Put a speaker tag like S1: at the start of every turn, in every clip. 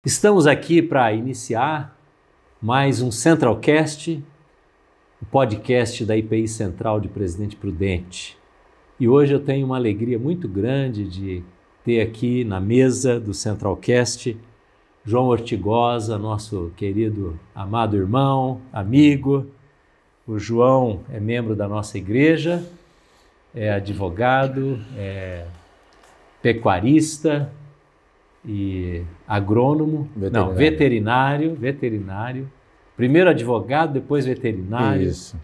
S1: Estamos aqui para iniciar mais um Centralcast, o podcast da IPI Central de Presidente Prudente. E hoje eu tenho uma alegria muito grande de ter aqui na mesa do Centralcast João Ortigosa, nosso querido, amado irmão, amigo. O João é membro da nossa igreja, é advogado, é pecuarista e agrônomo, veterinário. Primeiro advogado, depois veterinário.
S2: Isso.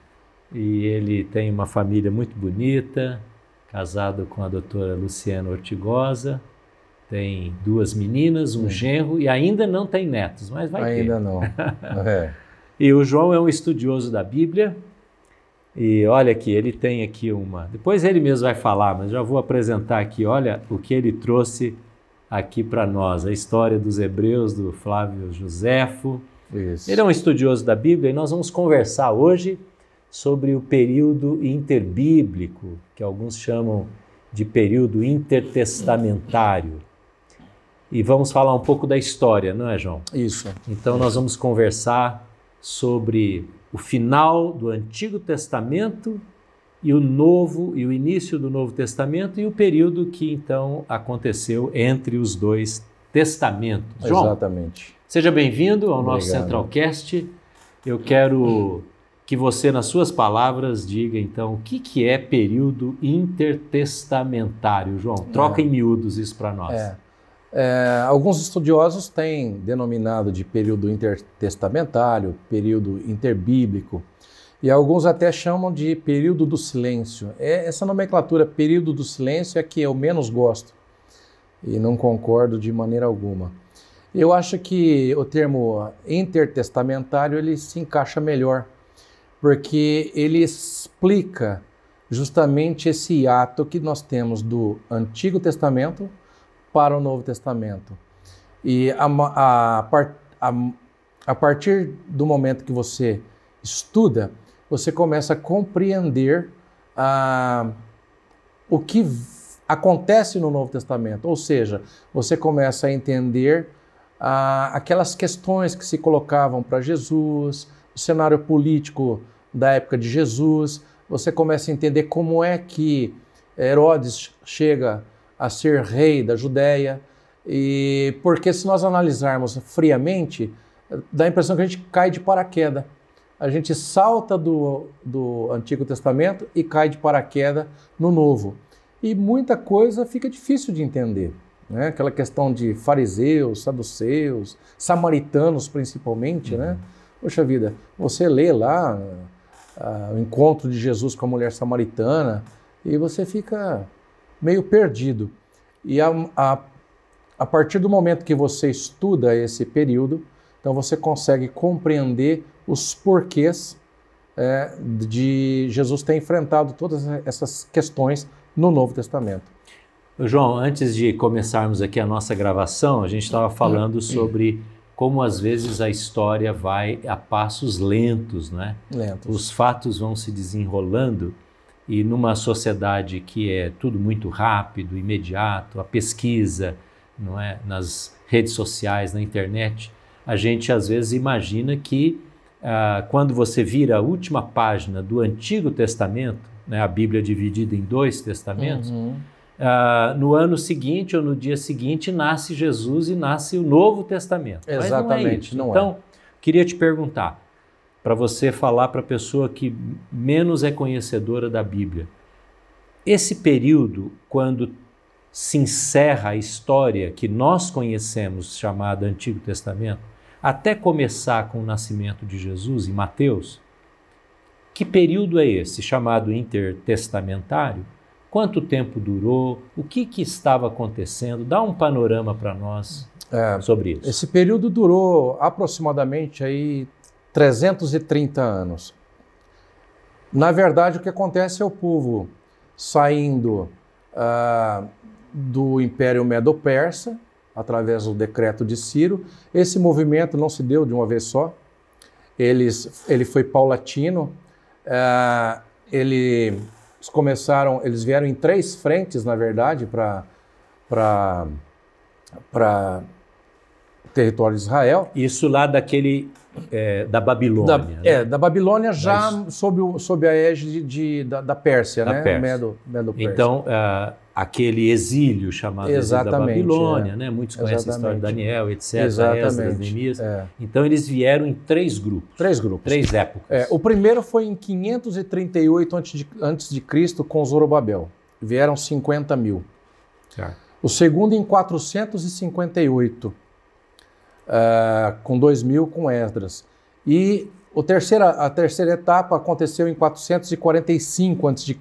S1: E ele tem uma família muito bonita, casado com a doutora Luciana Ortigosa, tem 2 meninas, um genro e ainda não tem netos, mas vai ter.
S2: Ainda não. É.
S1: E o João é um estudioso da Bíblia. E olha aqui, ele tem aqui uma... Depois ele mesmo vai falar, mas já vou apresentar aqui, olha o que ele trouxe aqui para nós, a história dos Hebreus, do Flávio Josefo.
S2: Isso.
S1: Ele é um estudioso da Bíblia e nós vamos conversar hoje sobre o período interbíblico, que alguns chamam de período intertestamentário. E vamos falar um pouco da história, não é, João?
S2: Isso.
S1: Então nós vamos conversar sobre o final do Antigo Testamento e o início do Novo Testamento e o período que então aconteceu entre os 2 testamentos. João,
S2: exatamente.
S1: Seja bem-vindo ao nosso
S2: Obrigado.
S1: Centralcast. Eu quero que você, nas suas palavras, diga então o que é período intertestamentário. João, troca em miúdos isso para nós.
S2: Alguns estudiosos têm denominado de período intertestamentário, período interbíblico, e alguns até chamam de período do silêncio. Essa nomenclatura, período do silêncio, é que eu menos gosto e não concordo de maneira alguma. Eu acho que o termo intertestamentário ele se encaixa melhor, porque ele explica justamente esse ato que nós temos do Antigo Testamento para o Novo Testamento. E a partir do momento que você estuda, você começa a compreender o que acontece no Novo Testamento, ou seja, você começa a entender aquelas questões que se colocavam para Jesus, o cenário político da época de Jesus, você começa a entender como é que Herodes chega a ser rei da Judéia, e porque se nós analisarmos friamente, dá a impressão que a gente cai de paraquedas. A gente salta do Antigo Testamento e cai de paraquedas no Novo. E muita coisa fica difícil de entender, né? Aquela questão de fariseus, saduceus, samaritanos principalmente, né? Poxa vida, você lê lá o encontro de Jesus com a mulher samaritana e você fica meio perdido. E a partir do momento que você estuda esse período, então você consegue compreender os porquês de Jesus ter enfrentado todas essas questões no Novo Testamento.
S1: João, antes de começarmos aqui a nossa gravação, a gente estava falando sobre como às vezes a história vai a passos lentos, né?
S2: Lentos.
S1: Os fatos vão se desenrolando e numa sociedade que é tudo muito rápido, imediato, a pesquisa, não é? Nas redes sociais, na internet, a gente às vezes imagina que quando você vira a última página do Antigo Testamento, né, a Bíblia dividida em 2 testamentos, no ano seguinte ou no dia seguinte nasce Jesus e nasce o Novo Testamento.
S2: Exatamente,
S1: Mas não é isso. Então, queria te perguntar, para você falar para a pessoa que menos é conhecedora da Bíblia, esse período, quando se encerra a história que nós conhecemos, chamada Antigo Testamento, até começar com o nascimento de Jesus em Mateus, que período é esse, chamado intertestamentário? Quanto tempo durou? O que estava acontecendo? Dá um panorama para nós sobre isso.
S2: Esse período durou aproximadamente aí 330 anos. Na verdade, o que acontece é o povo saindo do Império Medo-Persa, através do decreto de Ciro. Esse movimento não se deu de uma vez só, ele foi paulatino. Eles vieram em 3 frentes, na verdade, para território de Israel.
S1: Isso lá da Babilônia. Né?
S2: Da Babilônia já sob a égide da Pérsia,
S1: da
S2: né?
S1: Pérsia.
S2: Medo-Pérsia.
S1: Então, aquele exílio chamado exílio da Babilônia, né? Muitos conhecem a história de Daniel, etc., Esdras, Neemias. Então, eles vieram em 3 grupos.
S2: 3 grupos.
S1: 3 épocas.
S2: O primeiro foi em 538 a.C., com Zorobabel. Vieram 50 mil.
S1: Certo.
S2: O segundo em 458, com 2 mil com Esdras. E a terceira etapa aconteceu em 445 a.C.,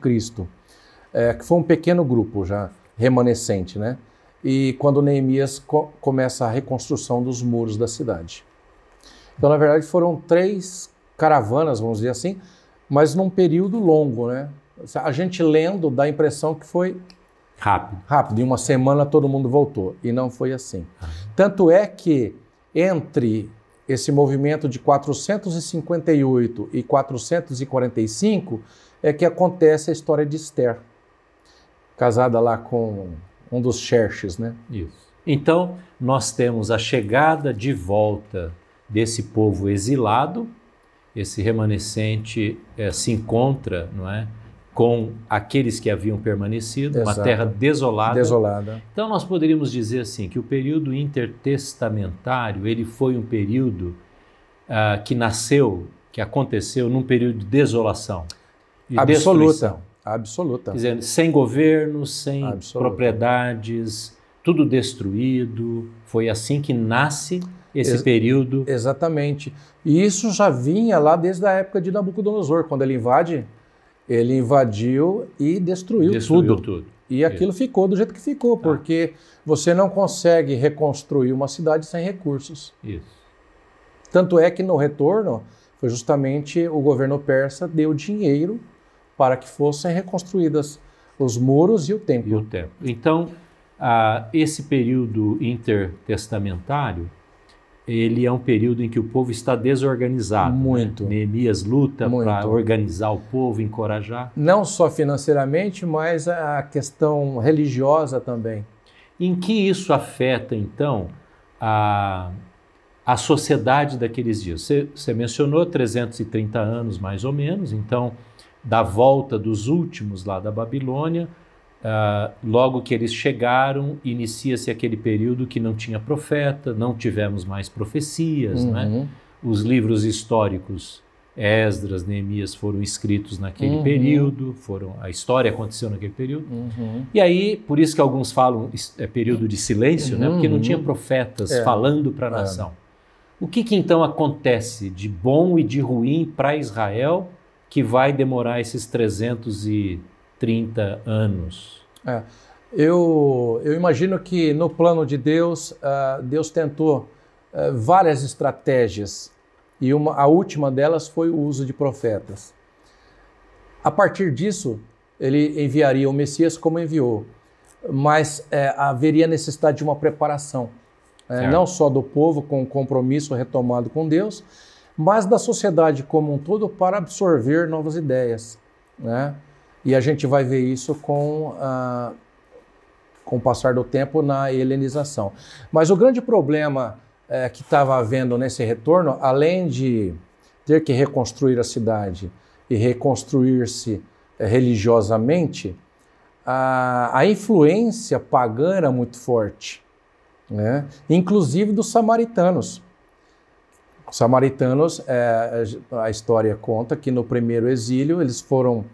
S2: que foi um pequeno grupo já remanescente, né? E quando Neemias começa a reconstrução dos muros da cidade. Então, na verdade, foram 3 caravanas, vamos dizer assim, mas num período longo, né? A gente lendo dá a impressão que foi rápido. Em uma semana todo mundo voltou. E não foi assim. Tanto é que entre esse movimento de 458 e 445 é que acontece a história de Esther, casada lá com um dos Xerxes, né?
S1: Isso. Então, nós temos a chegada de volta desse povo exilado, esse remanescente se encontra, não é, com aqueles que haviam permanecido, uma terra desolada. Então, nós poderíamos dizer assim, que o período intertestamentário, ele foi um período que aconteceu num período de desolação, de destruição.
S2: Absoluta.
S1: Quer dizer, sem governo, sem propriedades, tudo destruído. Foi assim que nasce esse período.
S2: Exatamente. E isso já vinha lá desde a época de Nabucodonosor, quando ele invadiu e destruiu tudo. E aquilo ficou do jeito que ficou, porque você não consegue reconstruir uma cidade sem recursos.
S1: Isso.
S2: Tanto é que no retorno, foi justamente o governo persa deu dinheiro para que fossem reconstruídas os muros e o templo.
S1: Então, esse período intertestamentário, ele é um período em que o povo está desorganizado.
S2: Muito.
S1: Né? Neemias luta para organizar o povo, encorajar.
S2: Não só financeiramente, mas a questão religiosa também.
S1: Em que isso afeta, então, a sociedade daqueles dias? Você mencionou 330 anos, mais ou menos, então, da volta dos últimos lá da Babilônia, logo que eles chegaram, inicia-se aquele período que não tinha profeta, não tivemos mais profecias, né? Os livros históricos, Esdras, Neemias, foram escritos naquele período, a história aconteceu naquele período. E aí, por isso que alguns falam período de silêncio, né? Porque não tinha profetas falando para a nação. O que então acontece de bom e de ruim para Israel que vai demorar esses 330 anos?
S2: Eu imagino que no plano de Deus, Deus tentou várias estratégias e a última delas foi o uso de profetas. A partir disso, ele enviaria o Messias como enviou, mas haveria necessidade de uma preparação, não só do povo com um compromisso retomado com Deus, mas da sociedade como um todo para absorver novas ideias, né? E a gente vai ver isso com o passar do tempo na helenização. Mas o grande problema que estava havendo nesse retorno, além de ter que reconstruir a cidade e reconstruir-se religiosamente, a influência pagã era muito forte, né? Inclusive dos samaritanos. Os samaritanos, a história conta que no primeiro exílio eles foram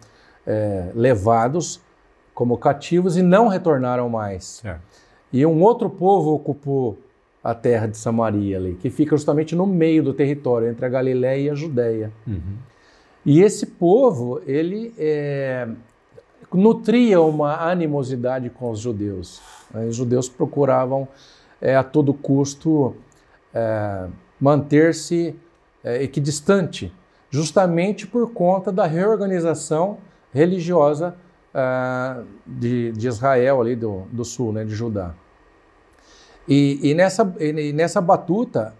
S2: levados como cativos e não retornaram mais. E um outro povo ocupou a terra de Samaria ali, que fica justamente no meio do território, entre a Galiléia e a Judéia. E esse povo, ele nutria uma animosidade com os judeus. Os judeus procuravam a todo custo manter-se equidistante, justamente por conta da reorganização religiosa de Israel, ali do sul, né, de Judá. E nessa batuta,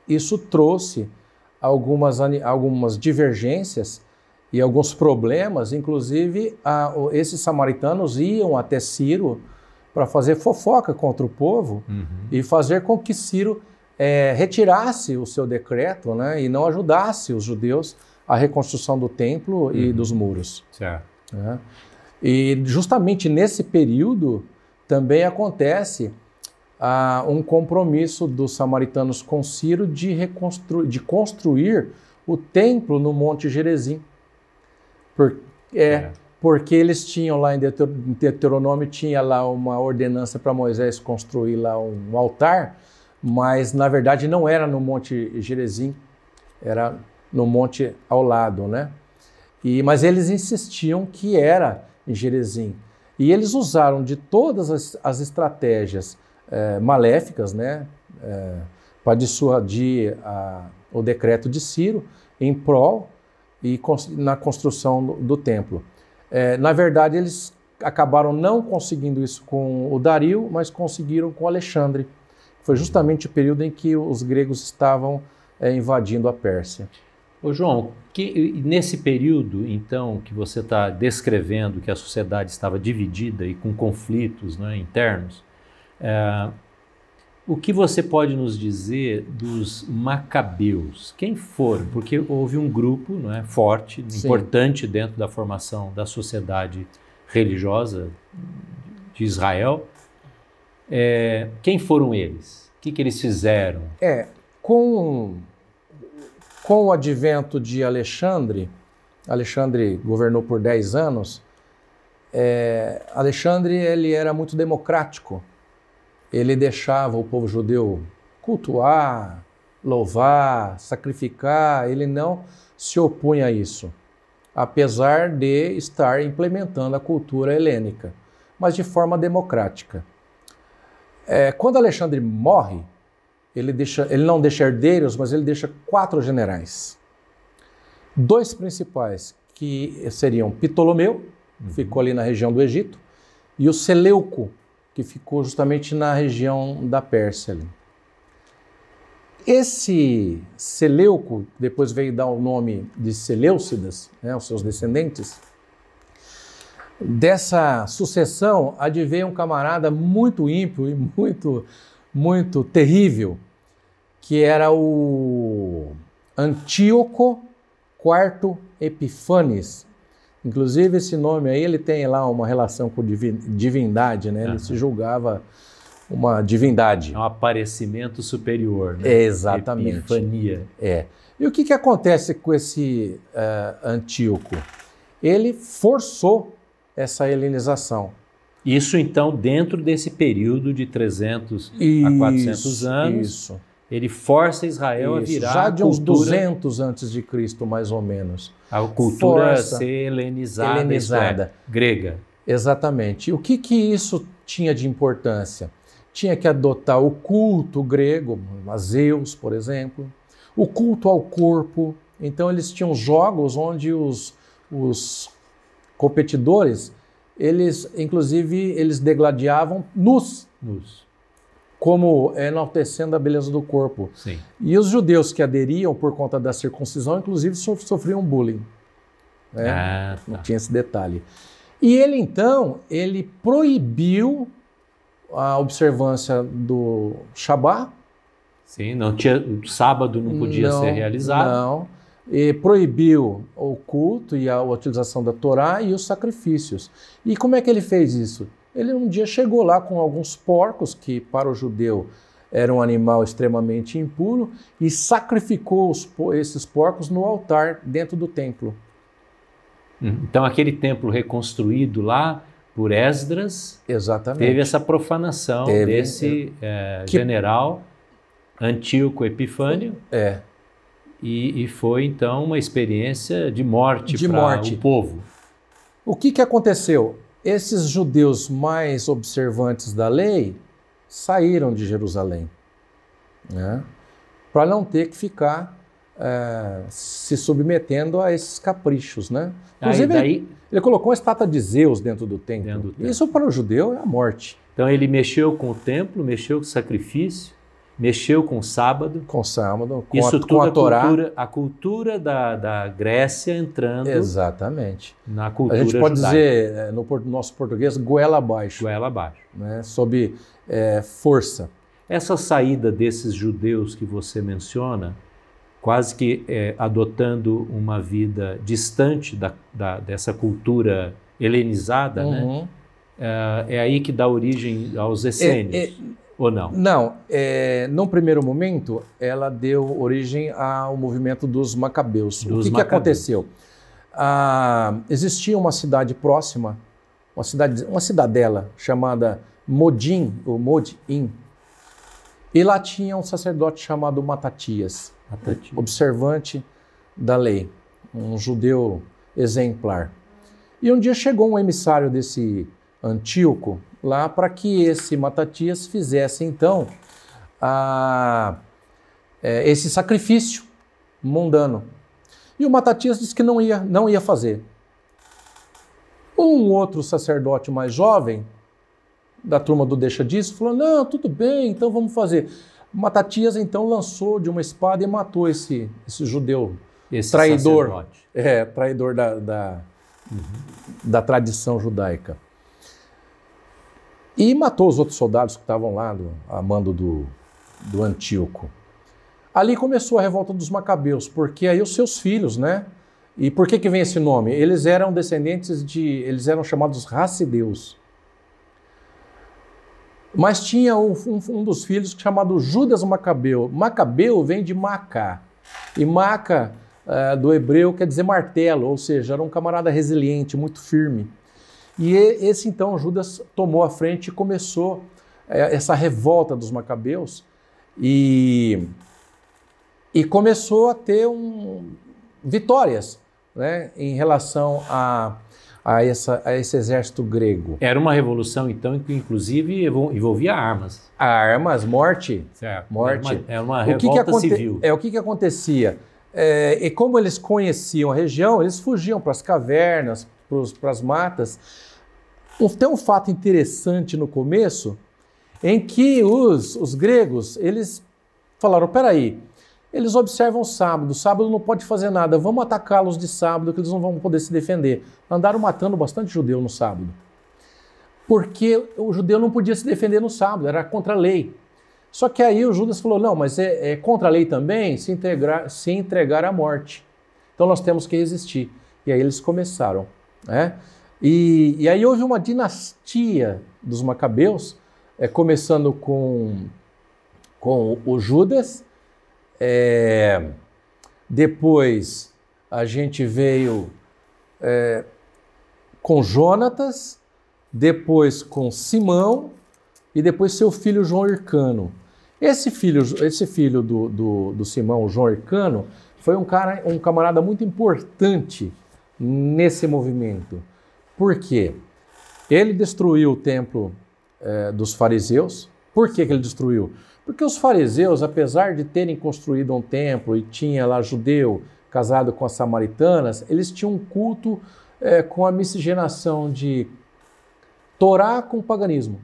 S2: isso trouxe algumas divergências e alguns problemas, inclusive esses samaritanos iam até Ciro para fazer fofoca contra o povo e fazer com que Ciro retirasse o seu decreto, né, e não ajudasse os judeus à reconstrução do templo e dos muros.
S1: Certo.
S2: Né? E justamente nesse período também acontece um compromisso dos samaritanos com Ciro de construir o templo no Monte Gerizim. Porque eles tinham lá em Deuteronômio, tinha lá uma ordenança para Moisés construir lá um altar, mas na verdade não era no Monte Gerizim, era no monte ao lado, né? Mas eles insistiam que era em Gerizim. E eles usaram de todas as estratégias maléficas, né, para dissuadir o decreto de Ciro em prol e na construção do templo. Na verdade, eles acabaram não conseguindo isso com o Dario, mas conseguiram com Alexandre. Foi justamente o período em que os gregos estavam invadindo a Pérsia.
S1: Ô João, nesse período, então, que você está descrevendo que a sociedade estava dividida e com conflitos, né, internos, o que você pode nos dizer dos macabeus? Quem foram? Porque houve um grupo, não é, forte, importante dentro da formação da sociedade religiosa de Israel. Quem foram eles? O que eles fizeram?
S2: Com o advento de Alexandre governou por 10 anos, Alexandre ele era muito democrático. Ele deixava o povo judeu cultuar, louvar, sacrificar, ele não se opunha a isso, apesar de estar implementando a cultura helênica, mas de forma democrática. Quando Alexandre morre, ele não deixa herdeiros, mas ele deixa 4 generais. 2 principais, que seriam Ptolomeu, que ficou ali na região do Egito, e o Seleuco, que ficou justamente na região da Pérsia. Ali. Esse Seleuco, depois veio dar o nome de Seleucidas, né, os seus descendentes, dessa sucessão adveio um camarada muito ímpio e muito terrível, que era o Antíoco IV Epífanes. Inclusive esse nome aí, ele tem lá uma relação com divindade, né? Ele se julgava uma divindade.
S1: É um aparecimento superior, né?
S2: Exatamente.
S1: Epifania.
S2: E o que acontece com esse Antíoco? Ele forçou essa helenização.
S1: Isso, então, dentro desse período de 300 a 400 anos,
S2: isso.
S1: Ele força Israel a virar
S2: já de
S1: a
S2: uns
S1: cultura,
S2: 200 antes de Cristo, mais ou menos.
S1: A cultura ser helenizada, grega.
S2: Exatamente. E o que isso tinha de importância? Tinha que adotar o culto grego, a Zeus, por exemplo, o culto ao corpo. Então, eles tinham jogos onde os competidores, eles degladiavam nus. Como enaltecendo a beleza do corpo.
S1: Sim.
S2: E os judeus que aderiam por conta da circuncisão, inclusive, sofriam bullying. Né? Não tinha esse detalhe. E ele, então, proibiu a observância do Shabá.
S1: Sim, o sábado não podia ser realizado.
S2: Não. E proibiu o culto e a utilização da Torá e os sacrifícios. E como é que ele fez isso? Ele um dia chegou lá com alguns porcos, que para o judeu era um animal extremamente impuro, e sacrificou esses porcos no altar dentro do templo.
S1: Então aquele templo reconstruído lá por Esdras,
S2: exatamente,
S1: teve essa profanação desse general Antíoco Epifânio, e foi então uma experiência de morte para o povo.
S2: O que aconteceu? Esses judeus mais observantes da lei saíram de Jerusalém, né, para não ter que ficar se submetendo a esses caprichos. Né? Inclusive, ele colocou uma estátua de Zeus dentro do templo. Isso para o judeu é a morte.
S1: Então ele mexeu com o templo, mexeu com o sacrifício, mexeu com o sábado.
S2: Com o sábado,
S1: Isso
S2: com a Torá.
S1: A cultura da Grécia entrando
S2: Exatamente.
S1: na cultura
S2: A gente pode
S1: judaica.
S2: dizer, no nosso português, goela abaixo,
S1: Goela abaixo.
S2: né? Sob força.
S1: Essa saída desses judeus que você menciona, quase que adotando uma vida distante dessa cultura helenizada, né? É aí que dá origem aos essênios, ou não?
S2: Não, num primeiro momento, ela deu origem ao movimento dos macabeus. O que aconteceu? Existia uma cidade próxima, uma cidadela chamada Modim, ou Modim, e lá tinha um sacerdote chamado Matatias, observante da lei, um judeu exemplar. E um dia chegou um emissário desse Antíoco lá para que esse Matatias fizesse então esse sacrifício mundano. E o Matatias disse que não ia fazer. Um outro sacerdote mais jovem, da turma do Deixa Disso, falou, não, tudo bem, então vamos fazer. Matatias então lançou de uma espada e matou esse judeu,
S1: esse
S2: traidor,
S1: sacerdote.
S2: Traidor da tradição judaica. E matou os outros soldados que estavam lá, a mando do Antíoco. Ali começou a revolta dos macabeus, porque aí os seus filhos, né? E por que vem esse nome? Eles eram descendentes eles eram chamados racideus. Mas tinha um dos filhos chamado Judas Macabeu. Macabeu vem de Macá. E Maca, do hebreu, quer dizer martelo, ou seja, era um camarada resiliente, muito firme. E esse então Judas tomou a frente e começou essa revolta dos macabeus e começou a ter vitórias, né, em relação a esse exército grego.
S1: Era uma revolução, então, que inclusive envolvia armas.
S2: Armas, morte.
S1: Certo.
S2: Morte.
S1: É uma revolta civil.
S2: O que acontecia? E como eles conheciam a região, eles fugiam para as cavernas, para as matas. Tem um fato interessante no começo, em que os gregos, eles falaram, peraí, eles observam o sábado não pode fazer nada, vamos atacá-los de sábado que eles não vão poder se defender. Andaram matando bastante judeu no sábado, porque o judeu não podia se defender no sábado, era contra a lei. Só que aí o Judas falou, não, mas é contra a lei também se entregar à morte. Então nós temos que resistir. E aí eles começaram, né? E aí houve uma dinastia dos macabeus, começando com o Judas, depois a gente veio com Jonatas, depois com Simão e depois seu filho João Hircano. Esse filho do Simão, João Hircano, foi um camarada muito importante nesse movimento. Por quê? Ele destruiu o templo dos fariseus. Por que ele destruiu? Porque os fariseus, apesar de terem construído um templo e tinha lá judeu casado com as samaritanas, eles tinham um culto com a miscigenação de Torá com paganismo.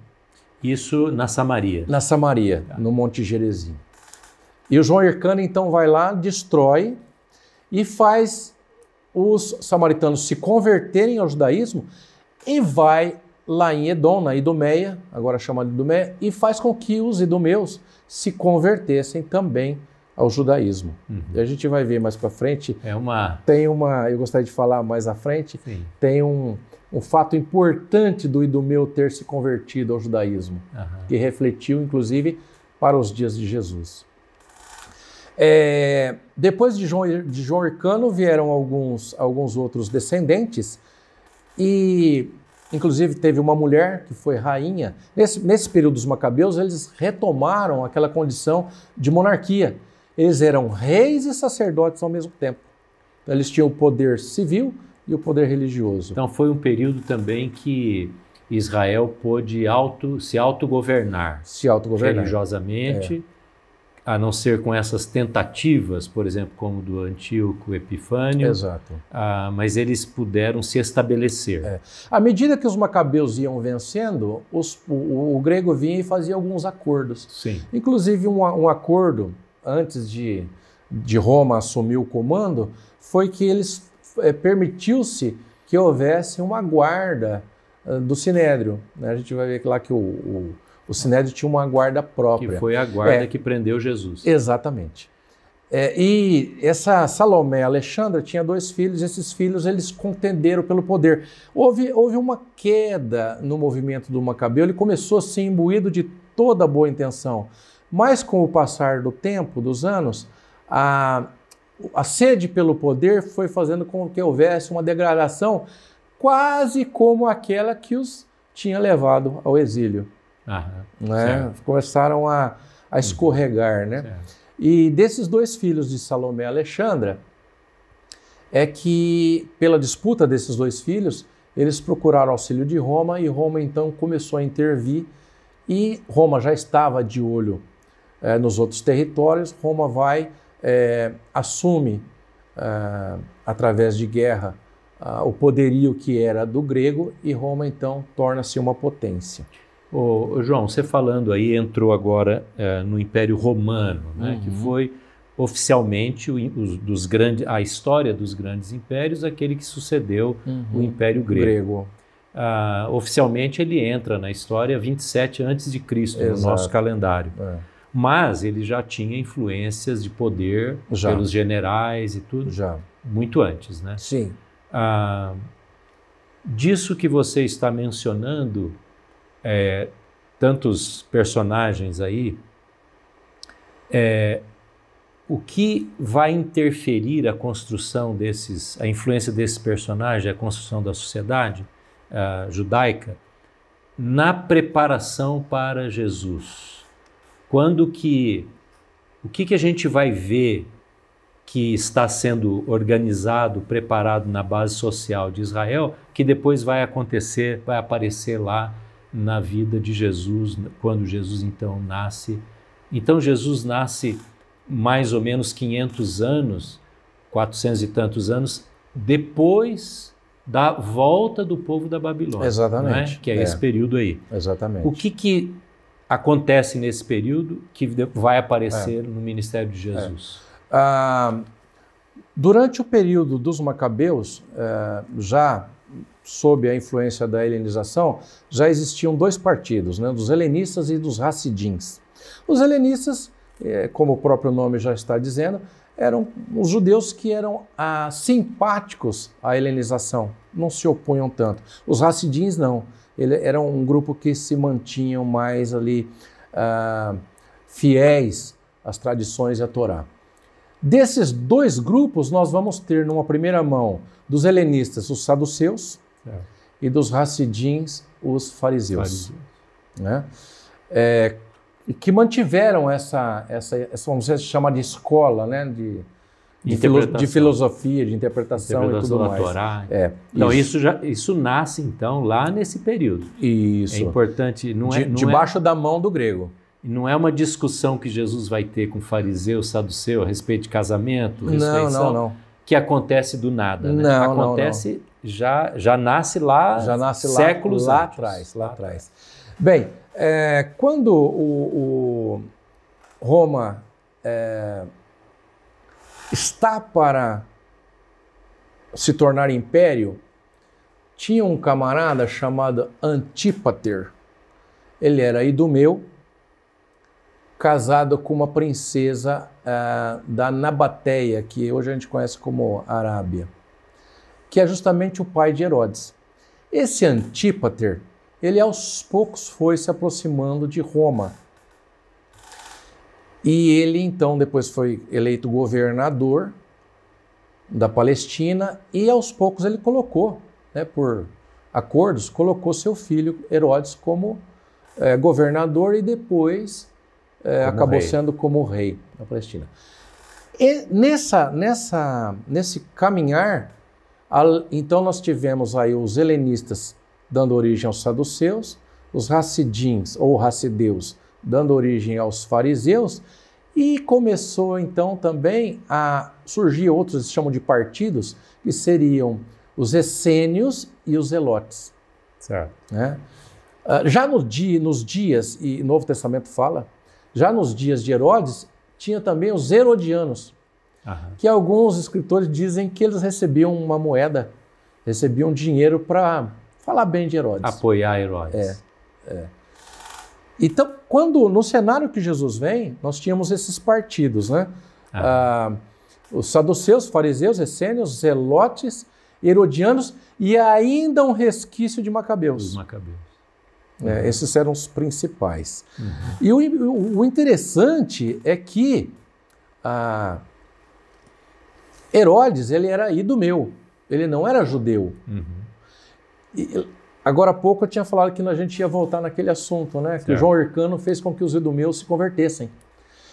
S1: Isso na Samaria.
S2: Na Samaria, no Monte Gerizim. E o João Hircano então vai lá, destrói e faz os samaritanos se converterem ao judaísmo e vai lá em Edom, na Idumeia, agora chamada Idumeia, e faz com que os idumeus se convertessem também ao judaísmo. E a gente vai ver mais para frente. Eu gostaria de falar mais à frente, sim, tem um fato importante do idumeu ter se convertido ao judaísmo, que refletiu, inclusive, para os dias de Jesus. Depois de João Hircano vieram alguns outros descendentes e, inclusive, teve uma mulher que foi rainha. Nesse período dos macabeus, eles retomaram aquela condição de monarquia. Eles eram reis e sacerdotes ao mesmo tempo. Então, eles tinham o poder civil e o poder religioso.
S1: Então foi um período também que Israel pôde se autogovernar.
S2: Se autogovernar.
S1: Religiosamente. a não ser com essas tentativas, por exemplo, como do Antíoco Epifânio,
S2: Exato.
S1: Mas eles puderam se estabelecer.
S2: À medida que os macabeus iam vencendo, o grego vinha e fazia alguns acordos.
S1: Sim.
S2: Inclusive um acordo, antes de Roma assumir o comando, foi que eles permitiu-se que houvesse uma guarda do Sinédrio. Né? A gente vai ver lá que o Sinédrio tinha uma guarda própria.
S1: Que foi a guarda que prendeu Jesus.
S2: Exatamente. E essa Salomé Alexandra tinha 2 filhos, esses filhos eles contenderam pelo poder. Houve uma queda no movimento do Macabeu, ele começou a ser imbuído de toda boa intenção, mas com o passar do tempo, dos anos, a sede pelo poder foi fazendo com que houvesse uma degradação quase como aquela que os tinha levado ao exílio. Né? Começaram a escorregar, né?
S1: Certo.
S2: E desses 2 filhos de Salomé e Alexandra, é que, pela disputa desses 2 filhos, eles procuraram auxílio de Roma e Roma então começou a intervir e Roma já estava de olho nos outros territórios. Roma assume, através de guerra, o poderio que era do grego e Roma então torna-se uma potência.
S1: Ô, João, você falando aí, entrou agora no Império Romano, né, que foi oficialmente a história dos grandes impérios, aquele que sucedeu o Império Grego. Oficialmente ele entra na história 27 a.C. no nosso calendário. Mas ele já tinha influências de poder pelos generais e tudo, muito antes, né?
S2: Sim.
S1: Disso que você está mencionando, tantos personagens aí, o que vai interferir a influência desses personagens, a construção da sociedade judaica, na preparação para Jesus? O que a gente vai ver que está sendo organizado, preparado na base social de Israel, que depois vai aparecer lá na vida de Jesus, quando Jesus então nasce. Então Jesus nasce mais ou menos 500 anos, 400 e tantos anos, depois da volta do povo da Babilônia.
S2: Exatamente.
S1: Né? Que é esse período aí.
S2: Exatamente.
S1: O que acontece nesse período que vai aparecer no ministério de Jesus?
S2: Durante o período dos Macabeus, já sob a influência da helenização, já existiam 2 partidos, né, dos helenistas e dos Hassidins. Os helenistas, como o próprio nome já está dizendo, eram os judeus que eram simpáticos à helenização, não se opunham tanto. Os Hassidins não, eram um grupo que se mantinham mais ali fiéis às tradições e à Torá. Desses 2 grupos, nós vamos ter numa primeira mão dos helenistas os saduceus e dos Hassidins os fariseus. Né? Que mantiveram essa vamos dizer, chama de escola, né? de filosofia, de interpretação e tudo mais.
S1: Torá. Então isso nasce então lá nesse período.
S2: Isso.
S1: É importante,
S2: debaixo da mão do grego.
S1: Não é uma discussão que Jesus vai ter com fariseu, saduceu a respeito de casamento, ressurreição,
S2: não.
S1: Que acontece do nada. Né? Acontece, já nasce lá, séculos
S2: lá
S1: antes.
S2: Lá atrás. Bem, quando Roma está para se tornar império, tinha um camarada chamado Antípater. Ele era idumeu, casado com uma princesa da Nabateia, que hoje a gente conhece como Arábia, que é justamente o pai de Herodes. Esse Antípater, ele aos poucos foi se aproximando de Roma. E ele então depois foi eleito governador da Palestina e aos poucos ele colocou, né, por acordos, colocou seu filho Herodes como governador e depois acabou sendo como rei da Palestina. E nesse caminhar, então nós tivemos aí os helenistas dando origem aos saduceus, os hassidins ou hassideus dando origem aos fariseus, E começou então também a surgir outros, eles chamam de partidos, que seriam os essênios e os zelotes.
S1: Certo.
S2: Né? Já nos dias, e o Novo Testamento fala, já nos dias de Herodes, tinha também os herodianos, que alguns escritores dizem que eles recebiam uma moeda, recebiam dinheiro para falar bem de Herodes.
S1: Apoiar Herodes.
S2: Então, no cenário que Jesus vem, nós tínhamos esses partidos, né? Os saduceus, fariseus, essênios, zelotes, herodianos e ainda um resquício de macabeus.
S1: Os macabeus.
S2: Esses eram os principais. E o interessante é que Herodes, ele era idumeu, ele não era judeu. E, agora há pouco eu tinha falado que a gente ia voltar naquele assunto, né? Que o João Hircano fez com que os idumeus se convertessem.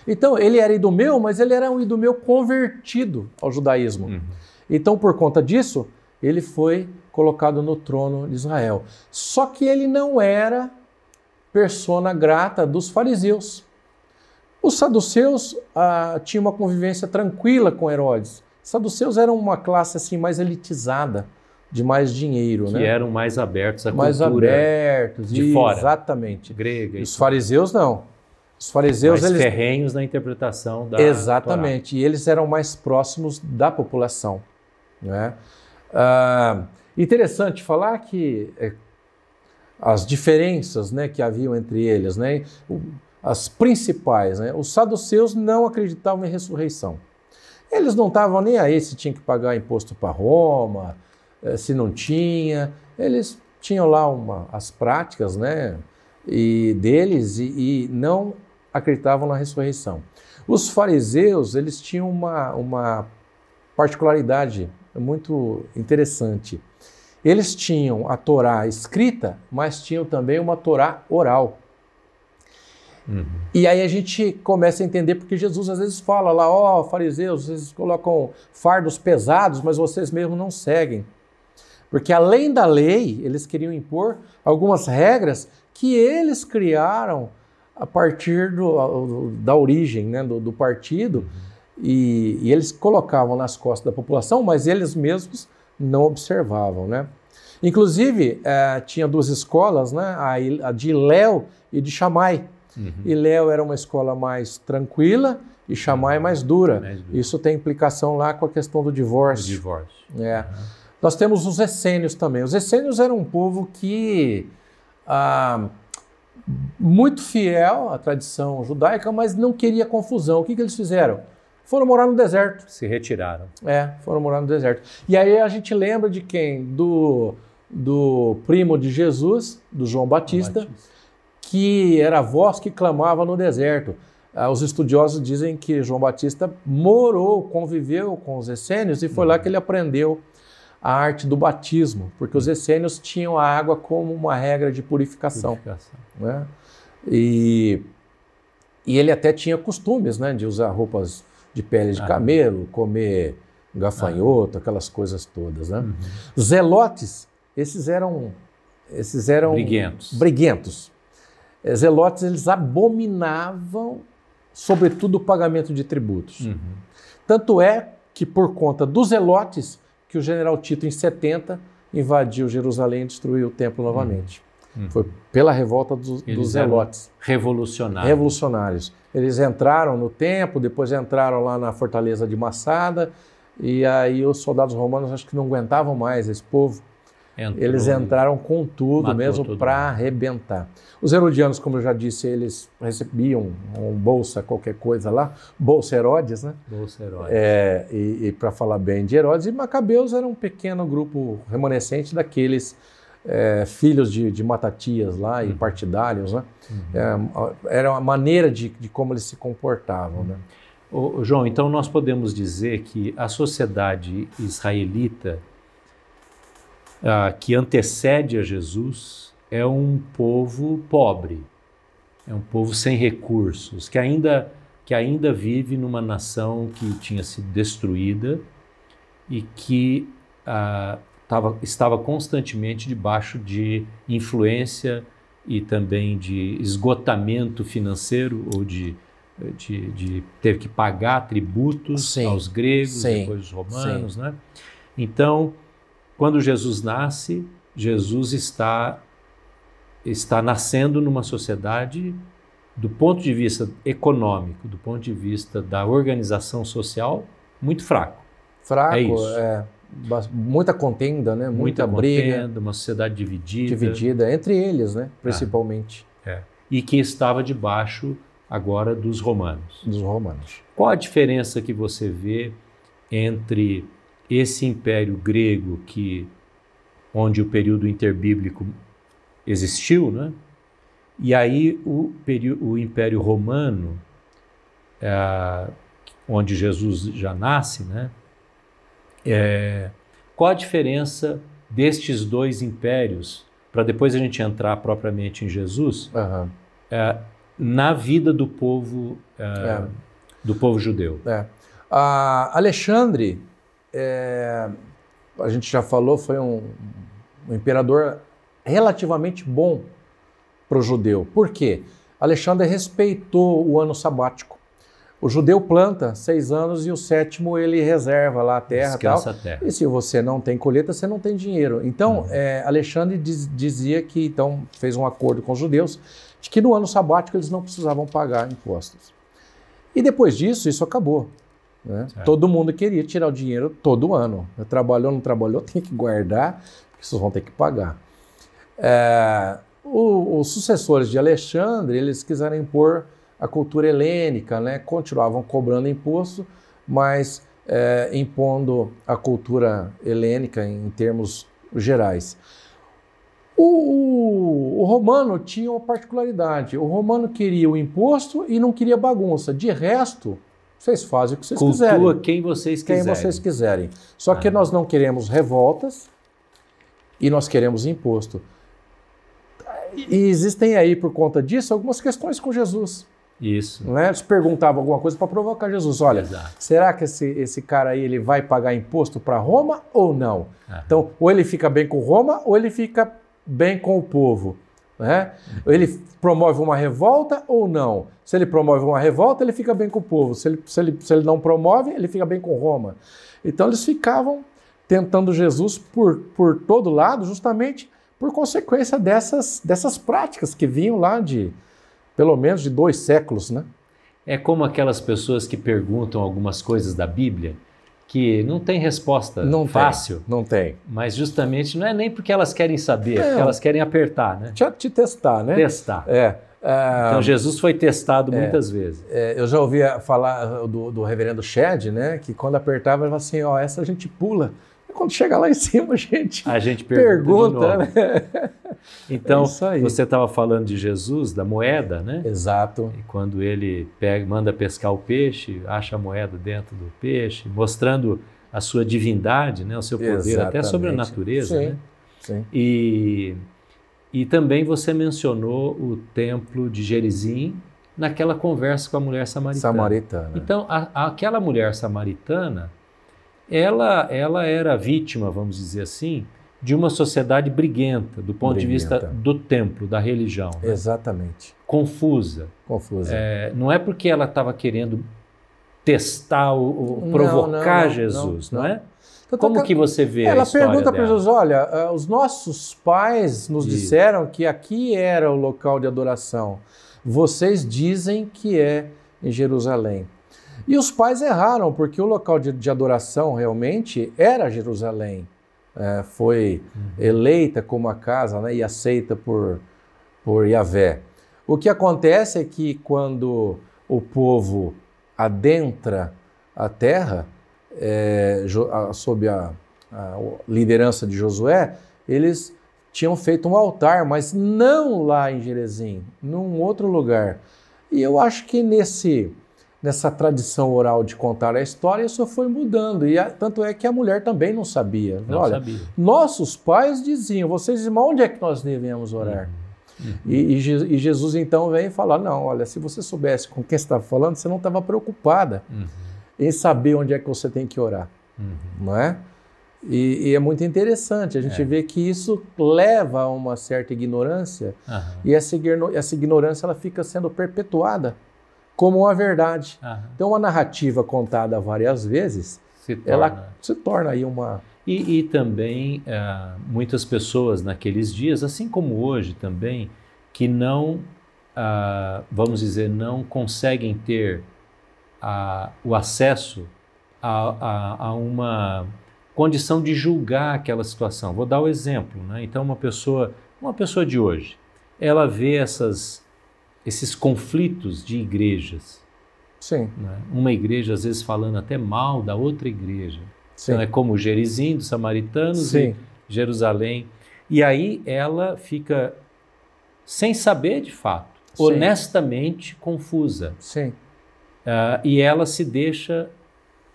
S2: Então, ele era idumeu, mas ele era um idumeu convertido ao judaísmo. Então, por conta disso, ele foi colocado no trono de Israel. Só que ele não era persona grata dos fariseus. Os saduceus tinham uma convivência tranquila com Herodes. Os saduceus eram uma classe assim mais elitizada, de mais dinheiro,
S1: que
S2: né?
S1: eram mais abertos à
S2: mais
S1: cultura
S2: abertos,
S1: de fora.
S2: Exatamente.
S1: Grega.
S2: Os fariseus não. Os fariseus
S1: mais
S2: eles
S1: ferrenhos na interpretação da
S2: exatamente. Torá. E eles eram mais próximos da população, né? Interessante falar que as diferenças, né, que haviam entre eles, né, as principais, né, os saduceus não acreditavam em ressurreição. Eles não estavam nem aí se tinha que pagar imposto para Roma, se não tinha. Eles tinham lá as práticas, né, deles e não acreditavam na ressurreição. Os fariseus, eles tinham uma particularidade muito interessante. Eles tinham a Torá escrita, mas tinham também uma Torá oral. E aí a gente começa a entender porque Jesus às vezes fala lá, fariseus, vocês colocam fardos pesados, mas vocês mesmos não seguem. Porque além da lei, eles queriam impor algumas regras que eles criaram a partir da origem, né, do partido, e eles colocavam nas costas da população, mas eles mesmos não observavam, né? Inclusive, tinha duas escolas, né, a de Hilel e de Shammai. Hilel era uma escola mais tranquila e Shammai mais dura. Isso tem implicação lá com a questão do divórcio. Nós temos os essênios também. Os essênios eram um povo que muito fiel à tradição judaica, mas não queria confusão. O que eles fizeram? Foram morar no deserto.
S1: Se retiraram.
S2: Foram morar no deserto. E aí a gente lembra de quem? Do primo de Jesus, do João Batista, que era a voz que clamava no deserto. Os estudiosos dizem que João Batista conviveu com os essênios e foi lá que ele aprendeu a arte do batismo, porque os essênios tinham a água como uma regra de purificação. Né? E ele até tinha costumes, né, de usar roupas de pele de camelo, comer gafanhoto, aquelas coisas todas. Né? Zelotes, esses eram briguentos. Zelotes, eles abominavam, sobretudo, o pagamento de tributos. Tanto é que, por conta dos zelotes, que o general Tito, em 70, invadiu Jerusalém e destruiu o templo novamente. Foi pela revolta dos zelotes. Revolucionários. Eles entraram no templo, depois entraram lá na fortaleza de Massada, e aí os soldados romanos acho que não aguentavam mais esse povo. Eles entraram com tudo mesmo para arrebentar. Os herodianos, como eu já disse, eles recebiam bolsa, qualquer coisa lá, bolsa Herodes, né?
S1: Bolsa Herodes.
S2: E para falar bem de Herodes, e Macabeus era um pequeno grupo remanescente daqueles filhos de Matatias lá e partidários, né? Era uma maneira de como eles se comportavam, né?
S1: João, então nós podemos dizer que a sociedade israelita que antecede a Jesus é um povo pobre, é um povo sem recursos, que ainda vive numa nação que tinha sido destruída e que estava constantemente debaixo de influência e também de esgotamento financeiro ou de teve que pagar tributos
S2: Sim,
S1: aos gregos,
S2: sim,
S1: depois os romanos, né? Então, quando Jesus nasce, Jesus está nascendo numa sociedade, do ponto de vista econômico, do ponto de vista da organização social, muito fraco.
S2: Fraco,
S1: É isso.
S2: Muita contenda, né?
S1: Muita
S2: briga.
S1: contenda, uma sociedade dividida.
S2: Dividida entre eles, né? Principalmente.
S1: E que estava debaixo agora dos romanos.
S2: Dos romanos.
S1: Qual a diferença que você vê entre esse império grego, onde o período interbíblico existiu, né? E aí o Império Romano, onde Jesus já nasce, né? Qual a diferença destes dois impérios, para depois a gente entrar propriamente em Jesus, na vida do povo judeu?
S2: Alexandre, a gente já falou, foi um imperador relativamente bom para o judeu. Por quê? Alexandre respeitou o ano sabático. O judeu planta 6 anos e o 7º ele reserva lá a terra.
S1: Descansa
S2: tal.
S1: A terra.
S2: E se você não tem colheita, você não tem dinheiro. Então, Alexandre dizia que, então, fez um acordo com os judeus de que no ano sabático eles não precisavam pagar impostos. E depois disso, isso acabou. Né? Todo mundo queria tirar o dinheiro todo ano. Trabalhou, não trabalhou, tem que guardar, porque vocês vão ter que pagar. Os sucessores de Alexandre, eles quiseram impor a cultura helênica, né? Continuavam cobrando imposto, mas impondo a cultura helênica em termos gerais. O romano tinha uma particularidade. O romano queria o imposto e não queria bagunça. De resto, vocês fazem o que vocês quiserem.
S1: Cultua quem vocês quiserem.
S2: Quem vocês quiserem. Só que nós não queremos revoltas e nós queremos imposto. E existem aí, por conta disso, algumas questões com Jesus.
S1: Isso.
S2: Né? Eles perguntavam alguma coisa para provocar Jesus. Olha, será que esse cara aí ele vai pagar imposto para Roma ou não? Então, ou ele fica bem com Roma ou ele fica bem com o povo. Né? Ele promove uma revolta ou não? Se ele promove uma revolta, ele fica bem com o povo. Se ele não promove, ele fica bem com Roma. Então, eles ficavam tentando Jesus por todo lado, justamente por consequência dessas práticas que vinham lá de, pelo menos, de 2 séculos, né?
S1: É como aquelas pessoas que perguntam algumas coisas da Bíblia que não tem resposta fácil.
S2: Não tem.
S1: Mas justamente não é nem porque elas querem saber, é porque elas querem apertar, né?
S2: Te testar, né?
S1: Testar. Então Jesus foi testado muitas vezes.
S2: Eu já ouvi falar do reverendo Shedd, né? Que quando apertava, ele falava assim, essa a gente pula. Quando chega lá em cima, a gente pergunta, né?
S1: Então, você estava falando de Jesus, da moeda, né?
S2: Exato.
S1: E quando ele manda pescar o peixe, acha a moeda dentro do peixe, mostrando a sua divindade, né? O seu poder. Exatamente. Até sobre a natureza.
S2: Sim,
S1: né?
S2: Sim.
S1: E também você mencionou o templo de Gerizim naquela conversa com a mulher samaritana. Então, aquela mulher samaritana, ela era vítima, vamos dizer assim, de uma sociedade briguenta, do ponto de vista do templo, da religião. Né?
S2: Exatamente.
S1: Confusa. Não é porque ela estava querendo testar provocar Jesus, não é? Como que você vê a história
S2: dela? Ela pergunta para Jesus, olha, os nossos pais nos disseram que aqui era o local de adoração. Vocês dizem que é em Jerusalém. E os pais erraram, porque o local de adoração realmente era Jerusalém. Foi eleita como a casa, né, e aceita por Yahvé. O que acontece é que quando o povo adentra a terra, sob a liderança de Josué, eles tinham feito um altar, mas não lá em Gerizim, num outro lugar. E eu acho que nessa tradição oral de contar a história, isso foi mudando. E tanto é que a mulher também não sabia. Olha, nossos pais diziam, vocês irmãos, onde é que nós devemos orar? E Jesus então vem e fala, não, olha, se você soubesse com quem você estava falando, você não estava preocupada em saber onde é que você tem que orar. Não é? E é muito interessante, a gente vê que isso leva a uma certa ignorância, e essa ignorância ela fica sendo perpetuada como uma verdade.
S1: Aham.
S2: Então, uma narrativa contada várias vezes, ela se torna aí uma...
S1: E também muitas pessoas naqueles dias, assim como hoje também, que não, vamos dizer, não conseguem ter o acesso a uma condição de julgar aquela situação. Vou dar o exemplo, né? Então, uma pessoa de hoje, ela vê esses conflitos de igrejas.
S2: Sim.
S1: Né? Uma igreja, às vezes, falando até mal da outra igreja.
S2: Sim.
S1: Então, é como Gerizim, dos samaritanos,
S2: Sim.
S1: e Jerusalém. E aí ela fica sem saber de fato,
S2: Sim.
S1: honestamente confusa.
S2: Sim.
S1: E ela se deixa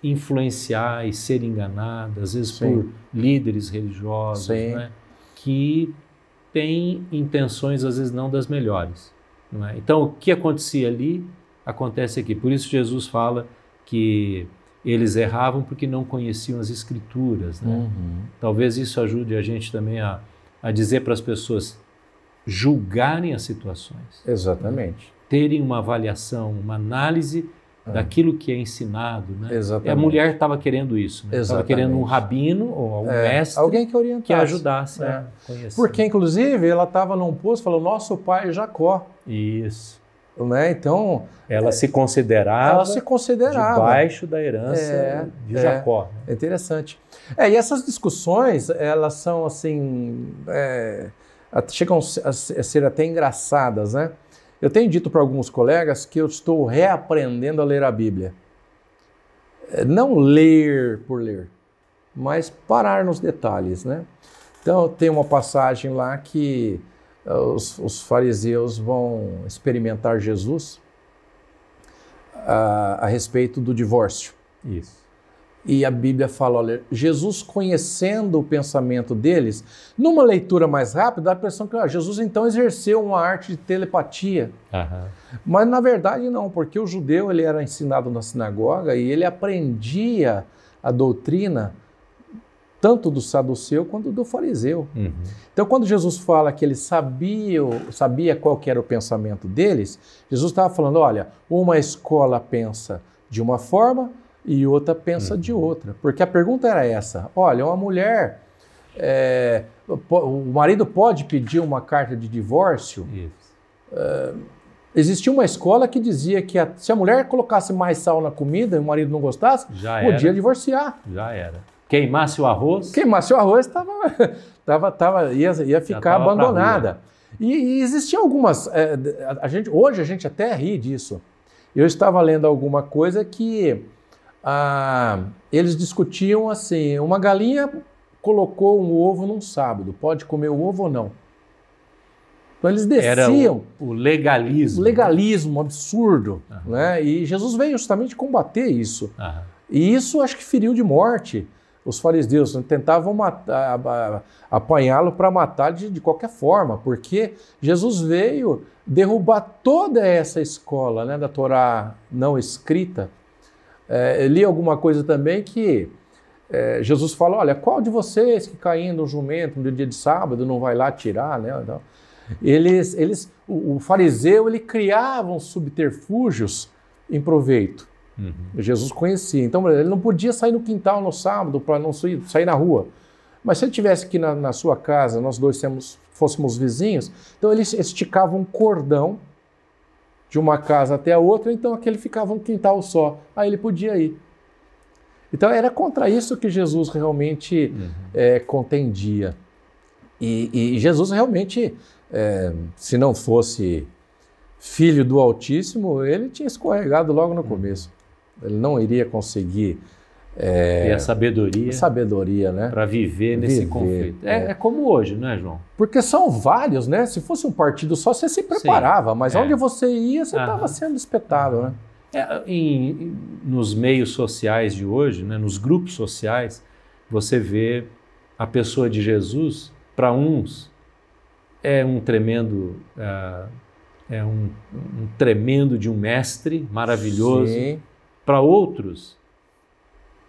S1: influenciar e ser enganada, às vezes
S2: Sim.
S1: por líderes religiosos,
S2: Sim.
S1: né, que têm intenções, às vezes, não das melhores. Não é? Então, o que acontecia ali, acontece aqui. Por isso Jesus fala que eles erravam porque não conheciam as Escrituras. Né?
S2: Uhum.
S1: Talvez isso ajude a gente também a dizer para as pessoas julgarem as situações.
S2: Exatamente.
S1: Terem uma avaliação, uma análise daquilo que é ensinado. Né?
S2: Exatamente.
S1: E a mulher estava querendo isso. Né? Estava querendo um rabino ou um mestre,
S2: alguém que orientasse,
S1: que ajudasse a conhecer.
S2: Porque, inclusive, ela estava num poço e falou, nosso pai é Jacó.
S1: Isso.
S2: Né? Então,
S1: ela se considerava debaixo da herança de Jacó.
S2: É interessante. E essas discussões, elas são assim, chegam a ser até engraçadas, né? Eu tenho dito para alguns colegas que eu estou reaprendendo a ler a Bíblia. Não ler por ler, mas parar nos detalhes, né? Então, tem uma passagem lá que os fariseus vão experimentar Jesus a respeito do divórcio.
S1: Isso.
S2: E a Bíblia fala, olha, Jesus conhecendo o pensamento deles, numa leitura mais rápida, dá a impressão que Jesus então exerceu uma arte de telepatia.
S1: Aham.
S2: Mas na verdade não, porque o judeu ele era ensinado na sinagoga e ele aprendia a doutrina tanto do saduceu quanto do fariseu.
S1: Uhum.
S2: Então, quando Jesus fala que ele sabia qual que era o pensamento deles, Jesus estava falando, olha, uma escola pensa de uma forma e outra pensa de outra. Porque a pergunta era essa, olha, uma mulher, o marido pode pedir uma carta de divórcio?
S1: Isso.
S2: Existia uma escola que dizia que se a mulher colocasse mais sal na comida e o marido não gostasse, podia divorciar.
S1: Já era. Queimasse o arroz.
S2: Queimasse o arroz, ia ficar abandonada. E existiam algumas... hoje a gente até ri disso. Eu estava lendo alguma coisa que eles discutiam assim, uma galinha colocou um ovo num sábado, pode comer o ovo ou não? Então eles desciam...
S1: Era o legalismo.
S2: O legalismo absurdo. Né? E Jesus veio justamente combater isso. E isso acho que feriu de morte os fariseus, tentavam apanhá-lo para matar de qualquer forma, porque Jesus veio derrubar toda essa escola, né, da Torá não escrita. Eu li alguma coisa também que Jesus fala, olha, qual de vocês que caindo um jumento no dia de sábado não vai lá tirar, né? Então, o fariseu ele criava subterfúgios em proveito. Uhum. Jesus conhecia. Então, ele não podia sair no quintal no sábado para não sair na rua. Mas se ele estivesse aqui na sua casa, nós dois fôssemos vizinhos, então ele esticava um cordão de uma casa até a outra, então aquele ficava um quintal só. Aí ele podia ir. Então, era contra isso que Jesus realmente contendia. E Jesus realmente, se não fosse filho do Altíssimo, ele tinha escorregado logo no começo. Ele não iria conseguir
S1: ter a sabedoria,
S2: né?
S1: Para viver nesse conflito. É como hoje, não é, João?
S2: Porque são vários, né? Se fosse um partido só, você se preparava, mas onde você ia, você estava sendo espetado, né?
S1: Nos meios sociais de hoje, né, nos grupos sociais, você vê a pessoa de Jesus, para uns, é um tremendo de um mestre maravilhoso.
S2: Sim.
S1: Para outros,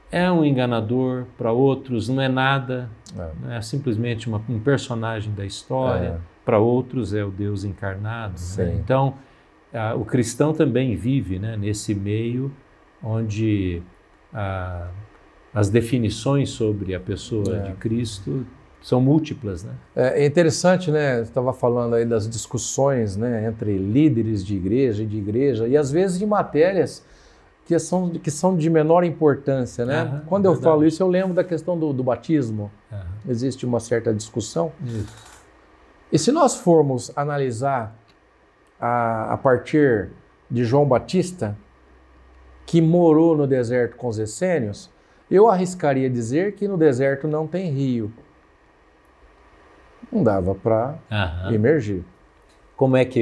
S1: é um enganador. Para outros, não é nada. É simplesmente um personagem da história. Para outros, é o Deus encarnado. Né? Então, o cristão também vive, né, nesse meio onde as definições sobre a pessoa de Cristo são múltiplas, né?
S2: É interessante, né? Você estava falando aí das discussões, né, entre líderes de igreja, e às vezes de matérias que são de menor importância, né? Quando eu falo isso, eu lembro da questão do batismo. Existe uma certa discussão. E se nós formos analisar a partir de João Batista, que morou no deserto com os essênios, eu arriscaria dizer que no deserto não tem rio. Não dava para emergir.
S1: Como é que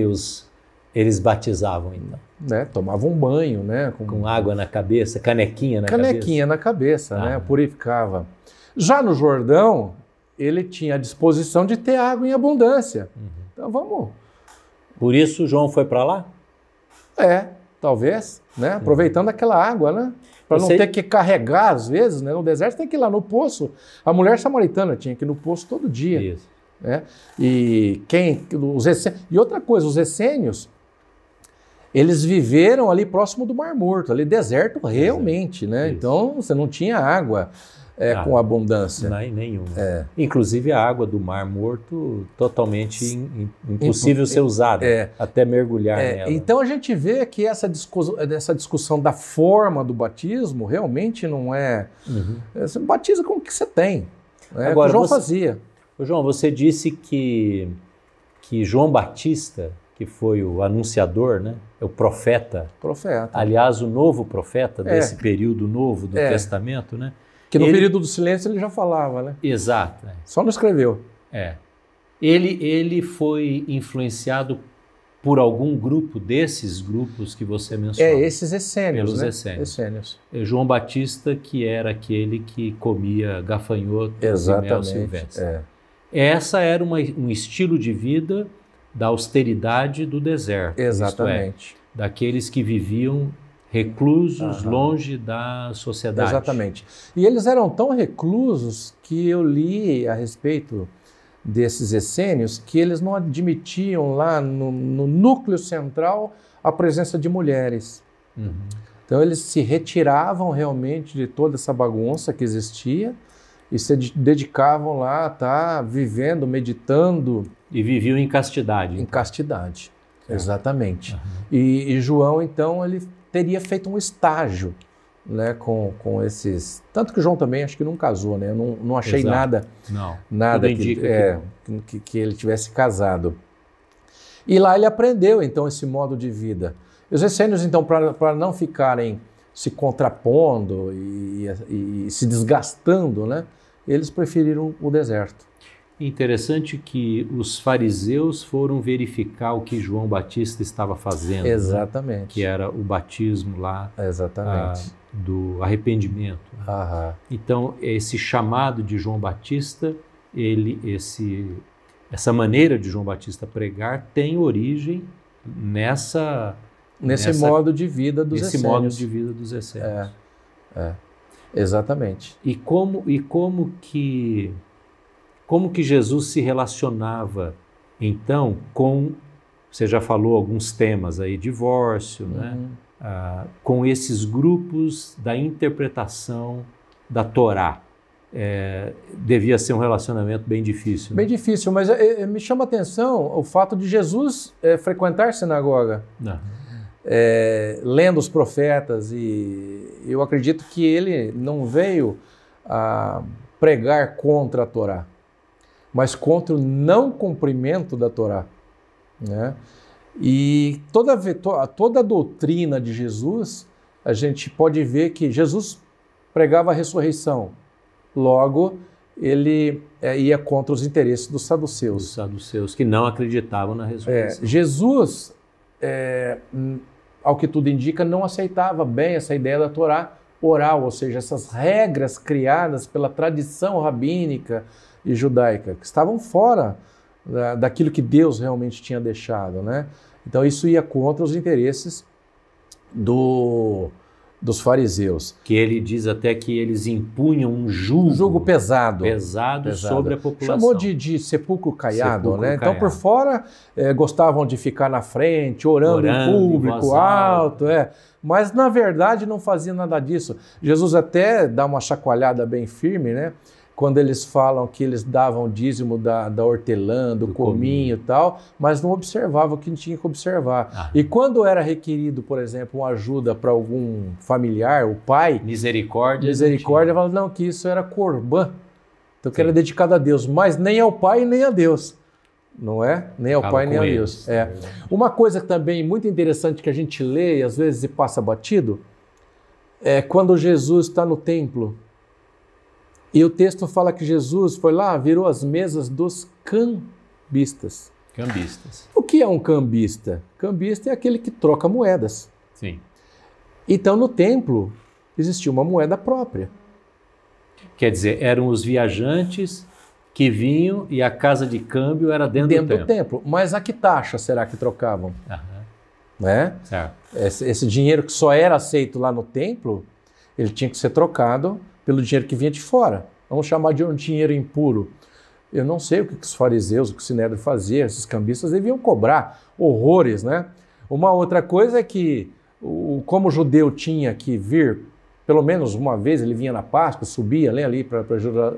S1: eles batizavam, então?
S2: Né? Tomavam um banho, né?
S1: Com água na cabeça, canequinha na
S2: cabeça, né? Purificava. Já no Jordão, ele tinha a disposição de ter água em abundância. Então vamos...
S1: Por isso João foi para lá?
S2: Talvez, né? Aproveitando aquela água, né? Para não ter que carregar, às vezes, né? No deserto tem que ir lá no poço. A mulher samaritana tinha que ir no poço todo dia.
S1: Isso.
S2: Né? E outra coisa, os essênios, eles viveram ali próximo do Mar Morto, ali deserto realmente, né? Isso. Então você não tinha água com abundância.
S1: Nenhuma. Inclusive a água do Mar Morto totalmente impossível ser usada, até mergulhar nela.
S2: Então a gente vê que essa discussão da forma do batismo realmente não é... Você batiza com o que você tem. Né?
S1: Agora,
S2: o João fazia.
S1: João, você disse que João Batista, que foi o anunciador, né? O profeta. Aliás, o novo profeta desse período novo do Testamento, né?
S2: Que no período do silêncio ele já falava, né?
S1: Exato.
S2: Só não escreveu.
S1: Ele foi influenciado por algum grupo desses grupos que você mencionou?
S2: Esses essênios,
S1: pelos essênios. João Batista, que era aquele que comia gafanhotos e mel silvestre. Essa era um estilo de vida da austeridade do deserto.
S2: Exatamente.
S1: Isto é, daqueles que viviam reclusos, longe da sociedade.
S2: Exatamente. E eles eram tão reclusos que eu li a respeito desses essênios que eles não admitiam lá no núcleo central a presença de mulheres. Então eles se retiravam realmente de toda essa bagunça que existia e se dedicavam lá a estar vivendo, meditando.
S1: E viviam em castidade.
S2: Em castidade, exatamente. E João, então, ele teria feito um estágio, né, com esses... Tanto que João também acho que não casou, né? Eu não achei nada que ele tivesse casado. E lá ele aprendeu, então, esse modo de vida. E os essênios, então, para não ficarem se contrapondo e se desgastando, né, eles preferiram o deserto.
S1: Interessante que os fariseus foram verificar o que João Batista estava fazendo.
S2: Exatamente.
S1: Né? Que era o batismo lá.
S2: Exatamente.
S1: Do arrependimento. Então, esse chamado de João Batista, essa maneira de João Batista pregar tem origem nesse
S2: modo de vida dos essênios.
S1: Nesse modo de vida dos essênios.
S2: Exatamente.
S1: E como que Jesus se relacionava, então, com... Você já falou alguns temas aí, divórcio, né? Com esses grupos da interpretação da Torá. Devia ser um relacionamento bem difícil.
S2: Bem difícil, mas me chama a atenção o fato de Jesus frequentar sinagoga, lendo os profetas, e eu acredito que ele não veio a pregar contra a Torá, mas contra o não cumprimento da Torá, né? E toda a doutrina de Jesus, a gente pode ver que Jesus pregava a ressurreição, logo ele ia contra os interesses dos saduceus.
S1: Os saduceus, que não acreditavam na ressurreição.
S2: Jesus, ao que tudo indica, não aceitava bem essa ideia da Torá oral, ou seja, essas regras criadas pela tradição rabínica e judaica, que estavam fora daquilo que Deus realmente tinha deixado, né? Então isso ia contra os interesses dos fariseus.
S1: Que ele diz até que eles impunham um jugo
S2: pesado
S1: sobre a população.
S2: Chamou de sepulcro caiado,
S1: Sepulcro
S2: né? Então,
S1: caiado.
S2: por fora, gostavam de ficar na frente, orando em público,
S1: em voz
S2: alto, mas, na verdade, não fazia nada disso. Jesus até dá uma chacoalhada bem firme, né? Quando eles falam que eles davam dízimo da hortelã, do cominho e tal, mas não observavam o que tinha que observar. E quando era requerido, por exemplo, uma ajuda para algum familiar, o pai...
S1: Misericórdia,
S2: falava, não, que isso era corbã, então que era dedicado a Deus, mas nem ao pai nem a Deus. Não é? Nem ao pai nem a Deus. Uma coisa também muito interessante que a gente lê e às vezes passa batido, é quando Jesus está no templo. E o texto fala que Jesus foi lá, virou as mesas dos cambistas.
S1: Cambistas.
S2: O que é um cambista? Cambista é aquele que troca moedas.
S1: Sim.
S2: Então, no templo, existia uma moeda própria.
S1: Quer dizer, eram os viajantes que vinham e a casa de câmbio era dentro do templo.
S2: Mas a que taxa será que trocavam? Né?
S1: Certo.
S2: Esse dinheiro que só era aceito lá no templo, ele tinha que ser trocado pelo dinheiro que vinha de fora. Vamos chamar de um dinheiro impuro. Eu não sei o que os fariseus, o que o Sinédrio fazia, esses cambistas deviam cobrar horrores, né? Uma outra coisa é que, como o judeu tinha que vir, pelo menos uma vez, ele vinha na Páscoa, subia ali para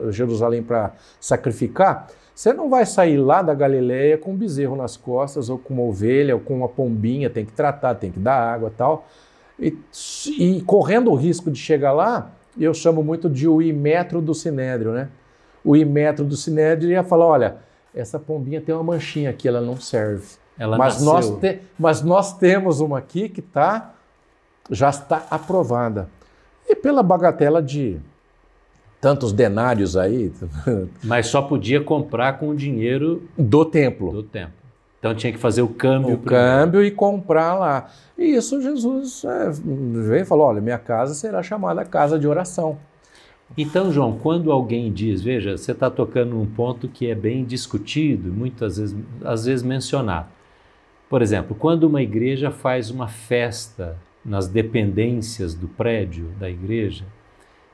S2: Jerusalém para sacrificar, você não vai sair lá da Galileia com um bezerro nas costas, ou com uma ovelha, ou com uma pombinha, tem que tratar, tem que dar água e tal. E correndo o risco de chegar lá, eu chamo muito de o imetro do Sinédrio, né? O imetro do Sinédrio ia falar, olha, essa pombinha tem uma manchinha aqui, ela não serve. Mas nós temos uma aqui que já está aprovada. E pela bagatela de tantos denários aí...
S1: Mas só podia comprar com o dinheiro
S2: do templo.
S1: Então tinha que fazer o câmbio.
S2: Câmbio e comprar lá. E isso Jesus veio e falou, olha, minha casa será chamada casa de oração.
S1: Então, João, quando alguém diz, veja, você está tocando num ponto que é bem discutido, muitas vezes, às vezes mencionado. Por exemplo, quando uma igreja faz uma festa nas dependências do prédio da igreja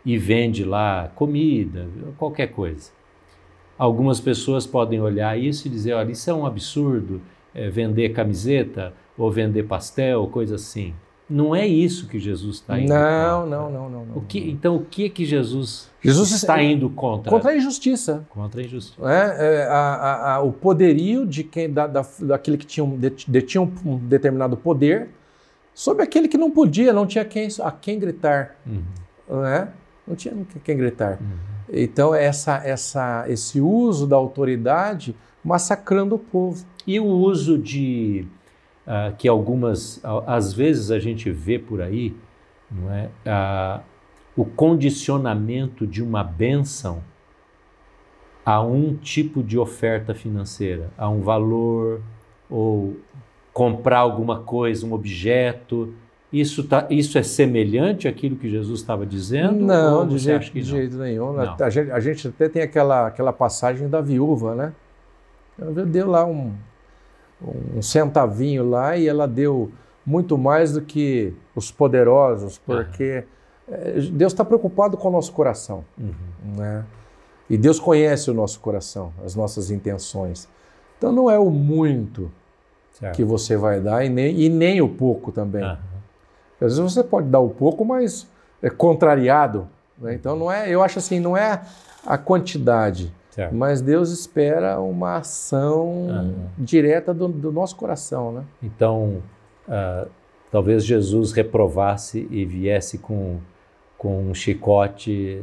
S1: e vende lá comida, qualquer coisa. Algumas pessoas podem olhar isso e dizer, olha, isso é um absurdo, vender camiseta ou vender pastel, coisa assim. Não é isso que Jesus está indo contra.
S2: Não.
S1: Então, o que é que Jesus está indo contra?
S2: Contra a injustiça.
S1: Contra a injustiça.
S2: O poderio de daquele que detinha um determinado poder sobre aquele que não podia, não tinha a quem gritar. Não tinha a quem gritar. Então, esse uso da autoridade massacrando o povo.
S1: E o uso de... que às vezes a gente vê por aí, não é? O condicionamento de uma bênção a um tipo de oferta financeira, a um valor, ou comprar alguma coisa, um objeto. Isso é semelhante àquilo que Jesus estava dizendo?
S2: Não, de jeito nenhum.
S1: Não.
S2: A gente até tem aquela passagem da viúva, né? Ela deu lá um centavinho lá e ela deu muito mais do que os poderosos, porque Deus está preocupado com o nosso coração. Né? E Deus conhece o nosso coração, as nossas intenções. Então não é o muito que você vai dar e nem o pouco também. Às vezes você pode dar o pouco, mas é contrariado. Né? Então não é, eu acho assim, não é a quantidade, mas Deus espera uma ação direta do nosso coração. Né?
S1: Então, talvez Jesus reprovasse e viesse com um chicote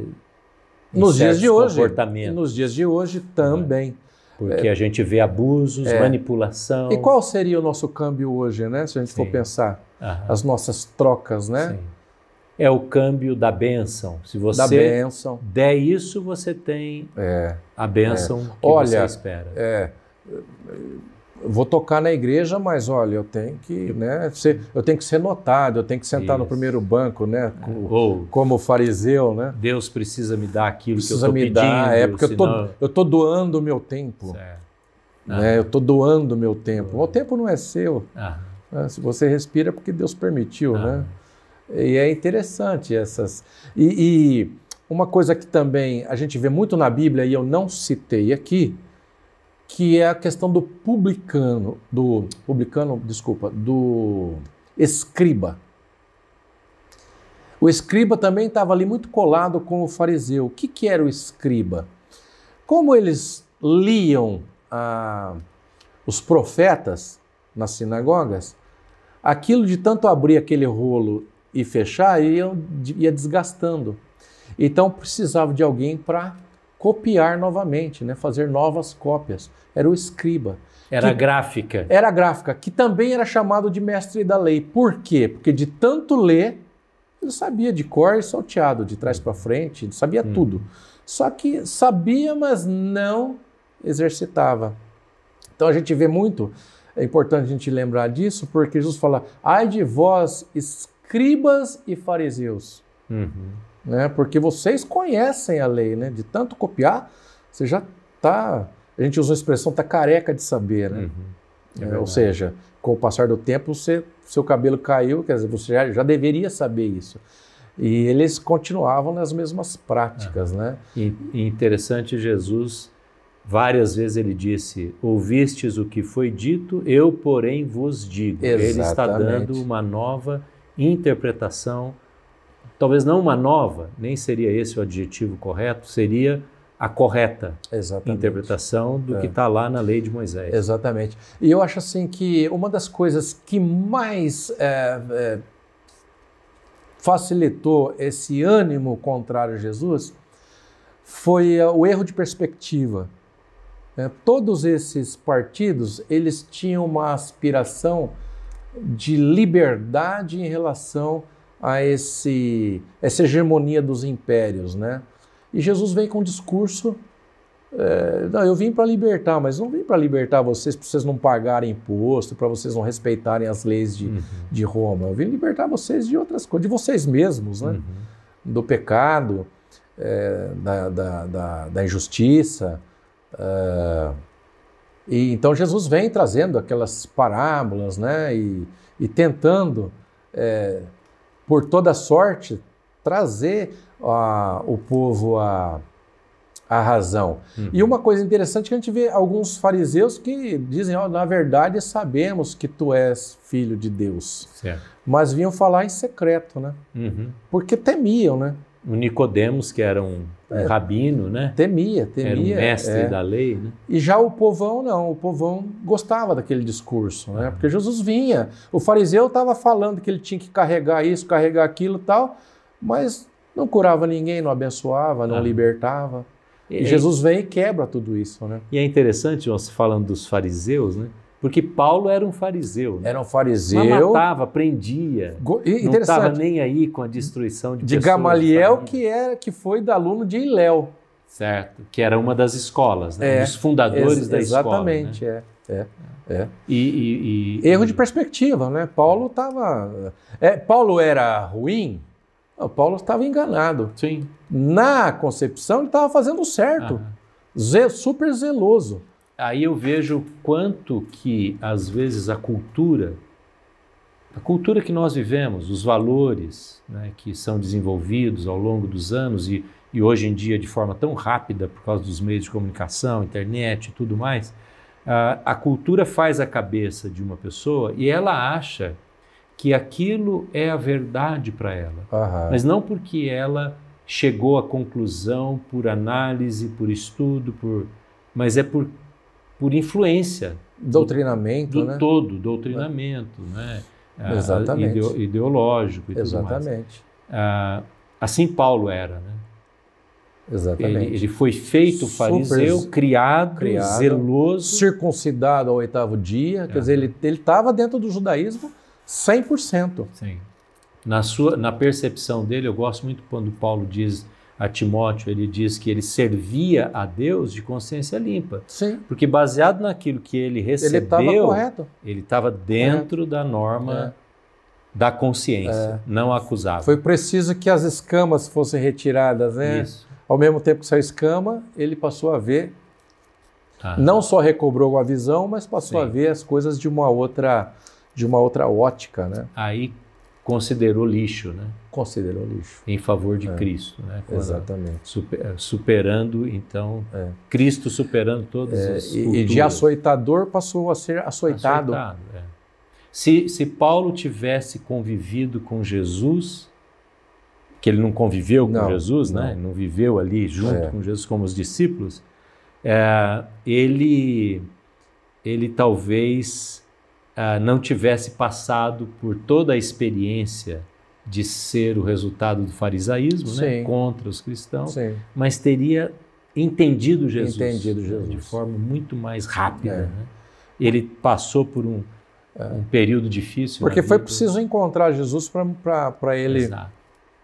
S2: nos dias de hoje.
S1: Comportamentos.
S2: Nos dias de hoje também.
S1: Porque a gente vê abusos, manipulação.
S2: E qual seria o nosso câmbio hoje, né? Se a gente for pensar, as nossas trocas, né?
S1: Sim. É o câmbio da bênção. Se você der isso, você tem a bênção que você espera.
S2: Vou tocar na igreja, mas olha, eu tenho que, eu tenho que ser notado, eu tenho que sentar no primeiro banco, né? Como fariseu, né?
S1: Deus precisa me dar aquilo que eu estou pedindo.
S2: Porque eu estou doando o meu tempo. Eu estou doando o meu tempo. O tempo não é seu. Se você respira é porque Deus permitiu, né? E é interessante essas... E uma coisa que também a gente vê muito na Bíblia, e eu não citei aqui, que é a questão do do escriba. O escriba também estava ali muito colado com o fariseu. O que era o escriba? Como eles liam os profetas nas sinagogas, aquilo de tanto abrir aquele rolo e fechar ia desgastando. Então precisava de alguém para copiar novamente, né? Fazer novas cópias. Era o escriba.
S1: Era a gráfica.
S2: Era a gráfica, que também era chamado de mestre da lei. Por quê? Porque de tanto ler, ele sabia de cor e salteado, de trás para frente, ele sabia tudo. Só que sabia, mas não exercitava. Então a gente vê muito, é importante a gente lembrar disso, porque Jesus fala, ai de vós, escribas e fariseus. Né? Porque vocês conhecem a lei, né? De tanto copiar, você já está, a gente usa a expressão, está careca de saber, né? Ou seja, com o passar do tempo, seu cabelo caiu, quer dizer, você já deveria saber isso. E eles continuavam nas mesmas práticas, né?
S1: E interessante, Jesus, várias vezes ele disse, ouvistes o que foi dito, eu, porém, vos digo.
S2: Exatamente.
S1: Ele está dando uma nova interpretação, talvez não uma nova, nem seria esse o adjetivo correto, seria a correta interpretação do que está lá na lei de Moisés.
S2: Exatamente. E eu acho assim que uma das coisas que mais facilitou esse ânimo contrário a Jesus foi o erro de perspectiva. Todos esses partidos, eles tinham uma aspiração de liberdade em relação a essa hegemonia dos impérios, né? E Jesus vem com um discurso, não, eu vim para libertar, mas não vim para libertar vocês para vocês não pagarem imposto, para vocês não respeitarem as leis de Roma. Eu vim libertar vocês de outras coisas, de vocês mesmos, né? Do pecado, da injustiça. E então Jesus vem trazendo aquelas parábolas, né? E tentando, por toda sorte, trazer o povo à razão. E uma coisa interessante é que a gente vê alguns fariseus que dizem, na verdade sabemos que tu és filho de Deus.
S1: Certo.
S2: Mas vinham falar em secreto, né? Porque temiam, né?
S1: O Nicodemos, que era um rabino, né?
S2: Temia.
S1: Era um mestre da lei, né?
S2: E já o povão não, o povão gostava daquele discurso, né? Porque Jesus vinha, o fariseu estava falando que ele tinha que carregar isso, carregar aquilo e tal, mas não curava ninguém, não abençoava, não libertava. E Jesus vem e quebra tudo isso, né?
S1: E é interessante, nós falando dos fariseus, né? Porque Paulo era um fariseu. Né?
S2: Era um fariseu.
S1: Mas matava, prendia. Não estava nem aí com a destruição de pessoas.
S2: De Gamaliel, que foi da aluno de Iléu.
S1: Certo, que era uma das escolas, né? Dos fundadores da escola.
S2: Exatamente,
S1: né?
S2: Erro de perspectiva, né? Paulo estava... Paulo era ruim? Não, Paulo estava enganado.
S1: Sim.
S2: Na concepção, ele estava fazendo certo. Super zeloso.
S1: Aí eu vejo quanto que, às vezes, a cultura que nós vivemos, os valores, né, que são desenvolvidos ao longo dos anos e hoje em dia de forma tão rápida por causa dos meios de comunicação, internet e tudo mais, a cultura faz a cabeça de uma pessoa e ela acha que aquilo é a verdade para ela. Mas não porque ela chegou à conclusão por análise, por estudo, mas é por influência.
S2: Doutrinamento,
S1: né? Doutrinamento, né?
S2: Exatamente.
S1: Ideológico e tudo mais. Assim Paulo era, né?
S2: Exatamente.
S1: Ele foi feito fariseu, criado, zeloso.
S2: Circuncidado ao 8º dia, quer dizer, ele estava dentro do judaísmo 100%.
S1: Sim. Na percepção dele, eu gosto muito quando Paulo diz a Timóteo, ele diz que ele servia a Deus de consciência limpa.
S2: Sim.
S1: Porque baseado naquilo que ele recebeu,
S2: ele estava correto.
S1: Ele estava dentro da norma da consciência, não acusava.
S2: Foi preciso que as escamas fossem retiradas, né? Isso. Ao mesmo tempo que saiu escama, ele passou a ver, não só recobrou a visão, mas passou a ver as coisas de uma outra ótica, né?
S1: Aí considerou lixo, né?
S2: Considerou lixo.
S1: Em favor de Cristo, né?
S2: Exatamente.
S1: Superando, então, Cristo superando todos os
S2: e de açoitador passou a ser açoitado.
S1: Se Paulo tivesse convivido com Jesus, que ele não conviveu com Jesus, né? Não viveu ali junto com Jesus como os discípulos, ele talvez não tivesse passado por toda a experiência de ser o resultado do farisaísmo, né? Contra os cristãos, mas teria entendido Jesus, de forma muito mais rápida. Né? Ele passou por um período difícil.
S2: Porque foi preciso encontrar Jesus para ele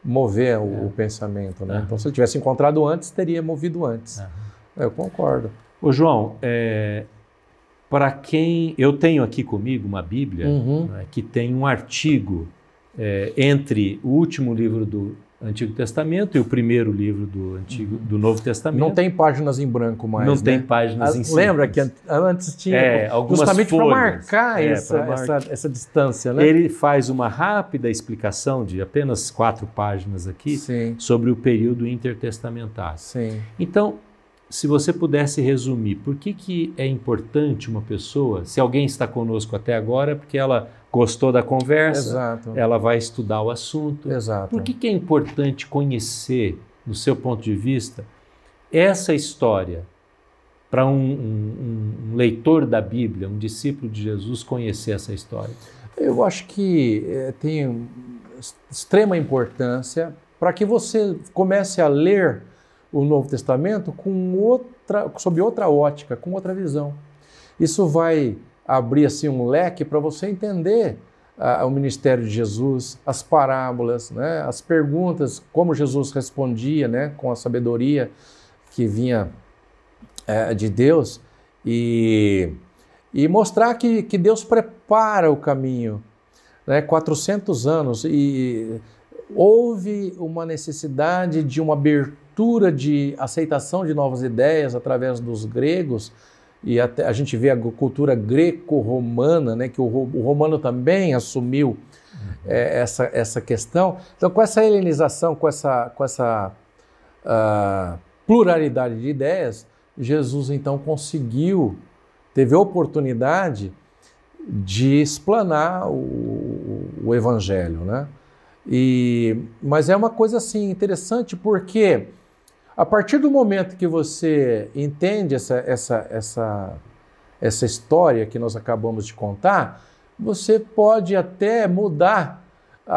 S2: mover o pensamento. Né? Então, se ele tivesse encontrado antes, teria movido antes. Eu concordo.
S1: Ô João, para quem... Eu tenho aqui comigo uma Bíblia né, que tem um artigo entre o último livro do Antigo Testamento e o primeiro livro do Novo Testamento.
S2: Não tem páginas em branco mais,
S1: Não tem páginas em círculos.
S2: Lembra que antes tinha justamente para marcar essa distância, né?
S1: Ele faz uma rápida explicação de apenas 4 páginas aqui sobre o período intertestamentário. Então, se você pudesse resumir, por que é importante uma pessoa, se alguém está conosco até agora, porque ela gostou da conversa, ela vai estudar o assunto. Por que é importante conhecer, do seu ponto de vista, essa história para um leitor da Bíblia, um discípulo de Jesus, conhecer essa história?
S2: Eu acho que tem extrema importância para que você comece a ler o Novo Testamento sob outra ótica, com outra visão. Isso vai abrir assim um leque para você entender o ministério de Jesus, as parábolas, né, as perguntas, como Jesus respondia, né, com a sabedoria que vinha de Deus, e mostrar que Deus prepara o caminho, né, 400 anos, e houve uma necessidade de uma abertura de aceitação de novas ideias através dos gregos, e até a gente vê a cultura greco-romana, né, que o romano também assumiu essa questão. Então, com essa helenização, com essa pluralidade de ideias, Jesus então teve a oportunidade de explanar o evangelho, né? Mas é uma coisa assim interessante, porque a partir do momento que você entende essa história que nós acabamos de contar, você pode até mudar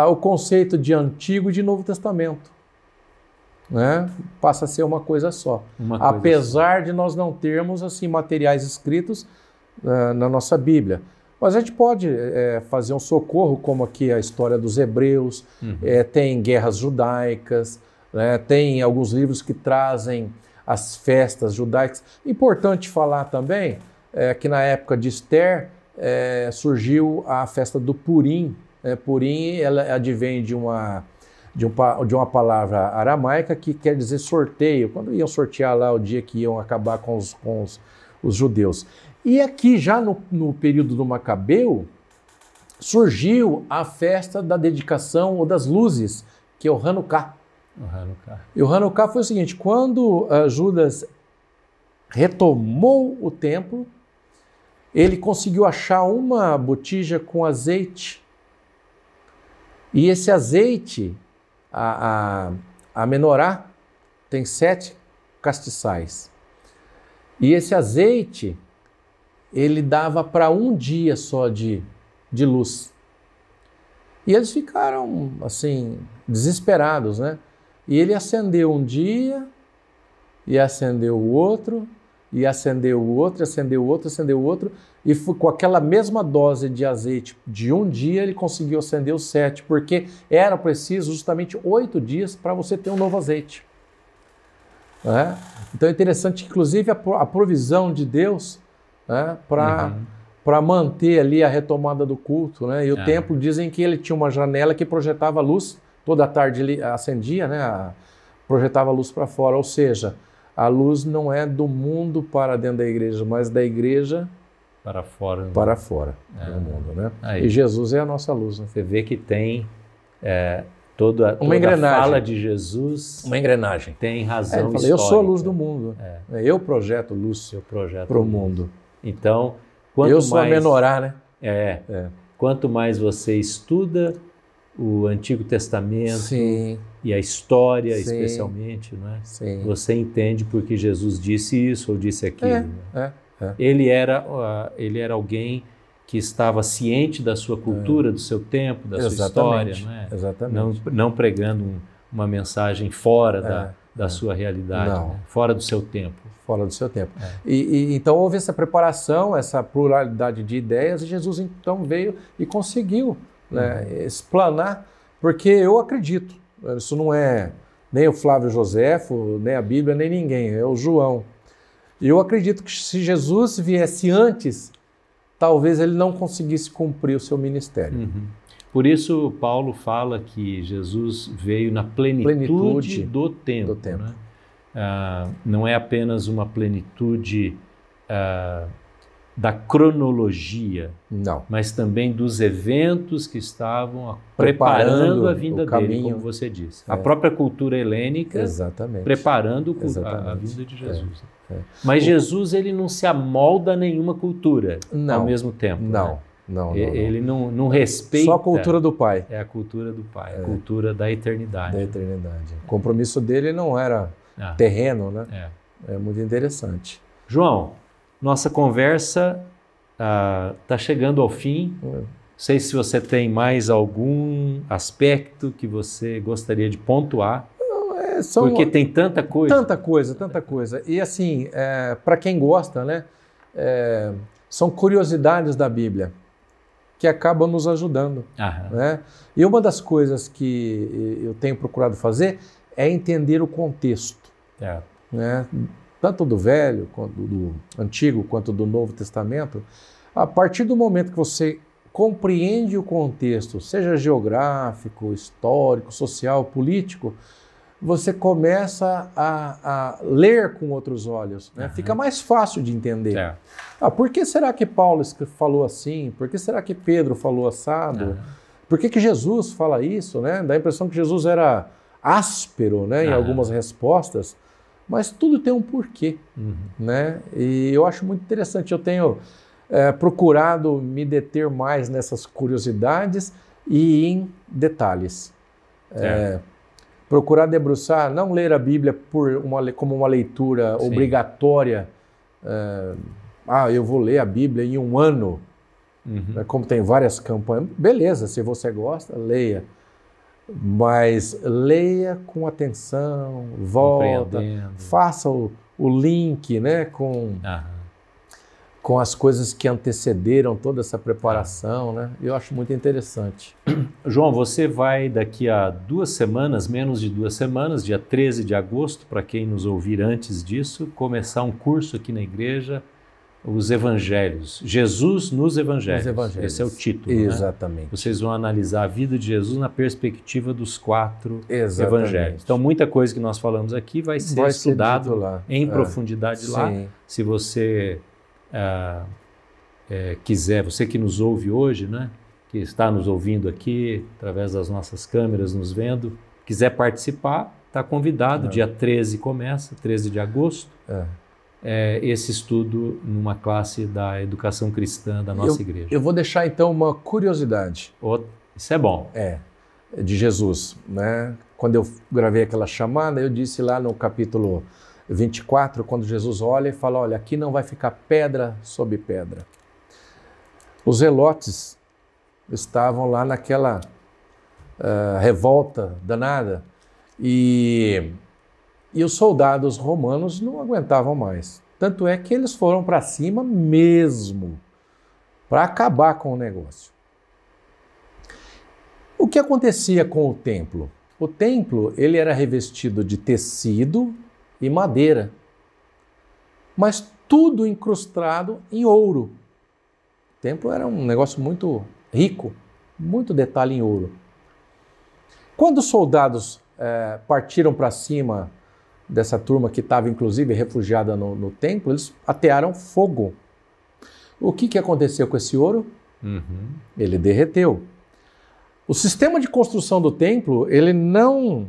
S2: o conceito de Antigo e de Novo Testamento, né? Passa a ser uma coisa só. Apesar de nós não termos assim materiais escritos na nossa Bíblia. Mas a gente pode fazer um socorro, como aqui a história dos hebreus, tem guerras judaicas, né, tem alguns livros que trazem as festas judaicas. Importante falar também que na época de Esther surgiu a festa do Purim. Purim ela advém de uma palavra aramaica que quer dizer sorteio, quando iam sortear lá o dia que iam acabar com os judeus. E aqui, já no período do Macabeu, surgiu a festa da dedicação ou das luzes, que é o Hanukkah. E o Hanukkah foi o seguinte: quando Judas retomou o templo, ele conseguiu achar uma botija com azeite. E esse azeite, a menorá, tem 7 castiçais. E esse azeite, ele dava para um dia só de luz. E eles ficaram, assim, desesperados, né? E ele acendeu um dia, e acendeu o outro, e acendeu o outro, acendeu o outro, acendeu o outro, e com aquela mesma dose de azeite de um dia, ele conseguiu acender os 7, porque era preciso justamente 8 dias para você ter um novo azeite. Né? Então é interessante, inclusive, a provisão de Deus, né, para manter ali a retomada do culto, né? E o templo, dizem que ele tinha uma janela que projetava luz, toda tarde ele acendia, né? Projetava luz para fora, ou seja, a luz não é do mundo para dentro da igreja, mas da igreja para fora do mundo, né? E Jesus é a nossa luz. Né?
S1: Você vê que tem Toda
S2: engrenagem.
S1: fala de Jesus
S2: Uma engrenagem.
S1: tem razão
S2: Ele fala,
S1: histórica.
S2: eu sou a luz do mundo. Eu projeto luz para o mundo.
S1: Então, quanto
S2: eu sou
S1: mais,
S2: a menorá, né?
S1: Quanto mais você estuda o Antigo Testamento
S2: Sim.
S1: e a história,
S2: Sim.
S1: especialmente, não é?
S2: Sim.
S1: Você entende porque Jesus disse isso ou disse aquilo.
S2: É.
S1: Ele era alguém que estava ciente da sua cultura, do seu tempo, da sua história, não é?
S2: Exatamente.
S1: Não pregando uma mensagem fora da sua realidade, né? Fora do seu tempo.
S2: Fora do seu tempo. E então houve essa preparação, essa pluralidade de ideias, e Jesus então veio e conseguiu explanar, porque eu acredito, isso não é nem o Flávio Joséfo, nem a Bíblia, nem ninguém, é o João. E eu acredito que se Jesus viesse antes, talvez ele não conseguisse cumprir o seu ministério.
S1: Por isso, Paulo fala que Jesus veio na plenitude do tempo. Né? Não é apenas uma plenitude da cronologia, mas também dos eventos que estavam preparando a vinda dele, como você disse. A própria cultura helênica preparando a vinda de Jesus. Mas Jesus ele não se amolda a nenhuma cultura ao mesmo tempo.
S2: Não.
S1: Ele não respeita.
S2: Só a cultura do Pai.
S1: É a cultura do Pai, a cultura da eternidade.
S2: Da eternidade. O compromisso dele não era terreno, né? É muito interessante.
S1: João, nossa conversa está chegando ao fim. Não sei se você tem mais algum aspecto que você gostaria de pontuar. Porque tem tanta coisa.
S2: Tanta coisa. E assim, para quem gosta, né? São curiosidades da Bíblia que acabam nos ajudando. Né? E uma das coisas que eu tenho procurado fazer é entender o contexto. Né? Tanto do Velho, quanto do Antigo, quanto do Novo Testamento. A partir do momento que você compreende o contexto, seja geográfico, histórico, social, político, você começa a ler com outros olhos. Né? Fica mais fácil de entender. Por que será que Paulo falou assim? Por que será que Pedro falou assado? Por que Jesus fala isso? Né? Dá a impressão que Jesus era áspero, né, em algumas respostas, mas tudo tem um porquê. Né? E eu acho muito interessante. Eu tenho procurado me deter mais nessas curiosidades e em detalhes. Procurar debruçar, não ler a Bíblia como uma leitura obrigatória. Eu vou ler a Bíblia em um ano, como tem várias campanhas. Beleza, se você gosta, leia. Mas leia com atenção, volta, faça o link, né, com as coisas que antecederam toda essa preparação, né? Eu acho muito interessante.
S1: João, você vai daqui a 2 semanas, menos de 2 semanas, dia 13 de agosto, para quem nos ouvir antes disso, começar um curso aqui na igreja, os Evangelhos. Jesus nos Evangelhos. Esse é o título.
S2: Exatamente.
S1: Né? Vocês vão analisar a vida de Jesus na perspectiva dos 4 Evangelhos. Então, muita coisa que nós falamos aqui vai ser estudado em profundidade lá. Se você quiser, você que nos ouve hoje, né, que está nos ouvindo aqui, através das nossas câmeras, nos vendo, quiser participar, está convidado. Dia 13 começa, 13 de agosto. Esse estudo numa classe da educação cristã da nossa igreja.
S2: Eu vou deixar então uma curiosidade.
S1: Isso é bom.
S2: De Jesus. Né? Quando eu gravei aquela chamada, eu disse lá no capítulo 24, quando Jesus olha e fala, olha, aqui não vai ficar pedra sobre pedra. Os zelotes estavam lá naquela revolta danada e os soldados romanos não aguentavam mais. Tanto é que eles foram para cima mesmo, para acabar com o negócio. O que acontecia com o templo? O templo ele era revestido de tecido e madeira, mas tudo incrustado em ouro. O templo era um negócio muito rico, muito detalhe em ouro. Quando os soldados partiram para cima dessa turma que estava inclusive refugiada no templo, eles atearam fogo. O que aconteceu com esse ouro? Ele derreteu. O sistema de construção do templo, ele não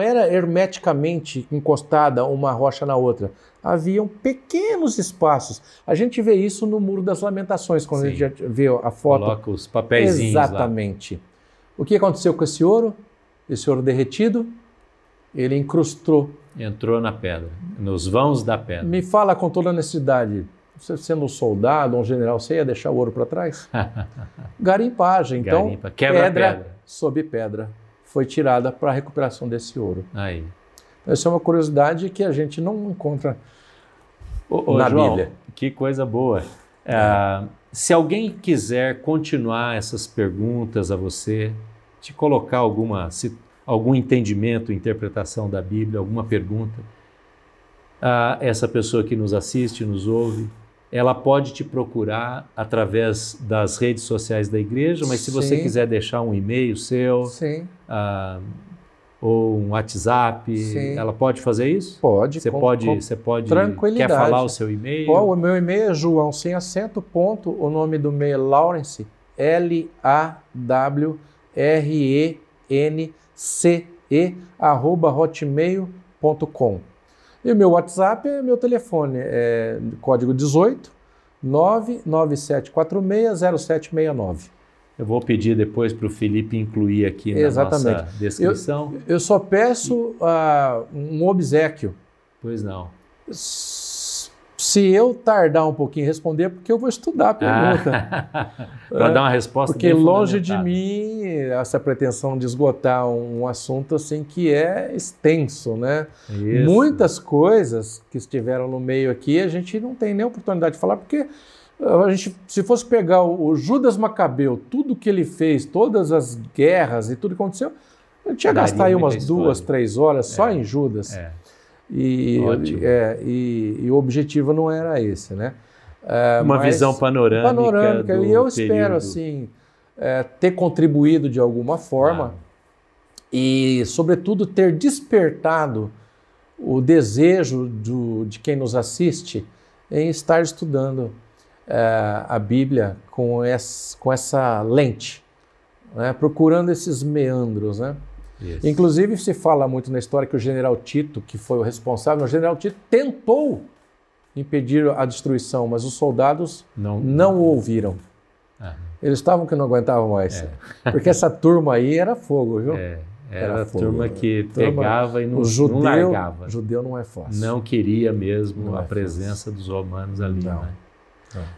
S2: era hermeticamente encostada uma rocha na outra. Haviam pequenos espaços. A gente vê isso no Muro das Lamentações, quando a gente vê a foto.
S1: Coloca os papeizinhos
S2: Exatamente. Lá. O que aconteceu com esse ouro? Esse ouro derretido, ele incrustou.
S1: Entrou na pedra, nos vãos da pedra.
S2: Me fala com toda honestidade, você sendo um soldado, um general, você ia deixar o ouro para trás? Garimpagem. Então, pedra sob pedra foi tirada para a recuperação desse ouro.
S1: Aí.
S2: Essa é uma curiosidade que a gente não encontra na
S1: João,
S2: Bíblia.
S1: Que coisa boa. Se alguém quiser continuar essas perguntas a você, te colocar algum entendimento, interpretação da Bíblia, alguma pergunta, essa pessoa que nos assiste, nos ouve, ela pode te procurar através das redes sociais da igreja, mas se você quiser deixar um e-mail seu, ou um WhatsApp, ela pode fazer isso?
S2: Pode.
S1: Você pode.
S2: Tranquilidade.
S1: Quer falar o seu e-mail?
S2: O meu e-mail é João, sem acento, ponto, o nome do e-mail é Lawrence, LAWRENCE, @hotmail.com. E o meu WhatsApp é meu telefone, código 18 997460769.
S1: Eu vou pedir depois para o Felipe incluir aqui na nossa descrição.
S2: Eu só peço um obséquio.
S1: Pois não.
S2: Se eu tardar um pouquinho em responder, é porque eu vou estudar a pergunta.
S1: Para dar uma resposta
S2: porque longe de mim essa pretensão de esgotar um assunto assim que é extenso, né?
S1: Isso.
S2: Muitas coisas que estiveram no meio aqui a gente não tem nem oportunidade de falar, porque a gente, se fosse pegar o Judas Macabeu, tudo que ele fez, todas as guerras e tudo que aconteceu, a gente ia gastar aí umas 2, 3 horas só em Judas. E o objetivo não era esse, né?
S1: Uma visão panorâmica
S2: e eu espero assim ter contribuído de alguma forma e, sobretudo, ter despertado o desejo de quem nos assiste em estar estudando a Bíblia com essa lente, né? Procurando esses meandros, né?
S1: Isso.
S2: Inclusive, se fala muito na história que o general Tito, que foi o responsável, o general Tito tentou impedir a destruição, mas os soldados não o ouviram. Eles estavam que não aguentavam mais. Porque essa turma aí era fogo, viu?
S1: Era a turma que pegava e não largava.
S2: O judeu não é fácil.
S1: Não queria mesmo a presença dos romanos ali.
S2: Não.
S1: Né?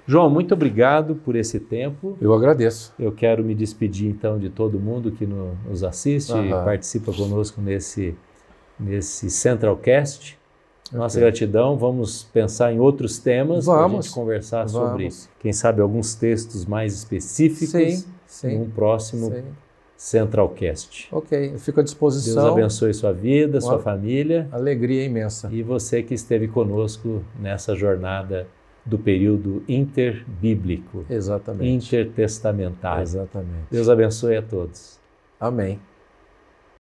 S1: João, muito obrigado por esse tempo.
S2: Eu agradeço.
S1: Eu quero me despedir então de todo mundo que nos assiste e participa conosco nesse Centralcast. Nossa gratidão. Vamos pensar em outros temas para a gente conversar sobre, quem sabe, alguns textos mais específicos em um próximo Centralcast.
S2: Ok, eu fico à disposição.
S1: Deus abençoe sua vida, sua família.
S2: Alegria imensa.
S1: E você que esteve conosco nessa jornada do período interbíblico.
S2: Exatamente.
S1: Intertestamentário.
S2: Exatamente.
S1: Deus abençoe a todos.
S2: Amém.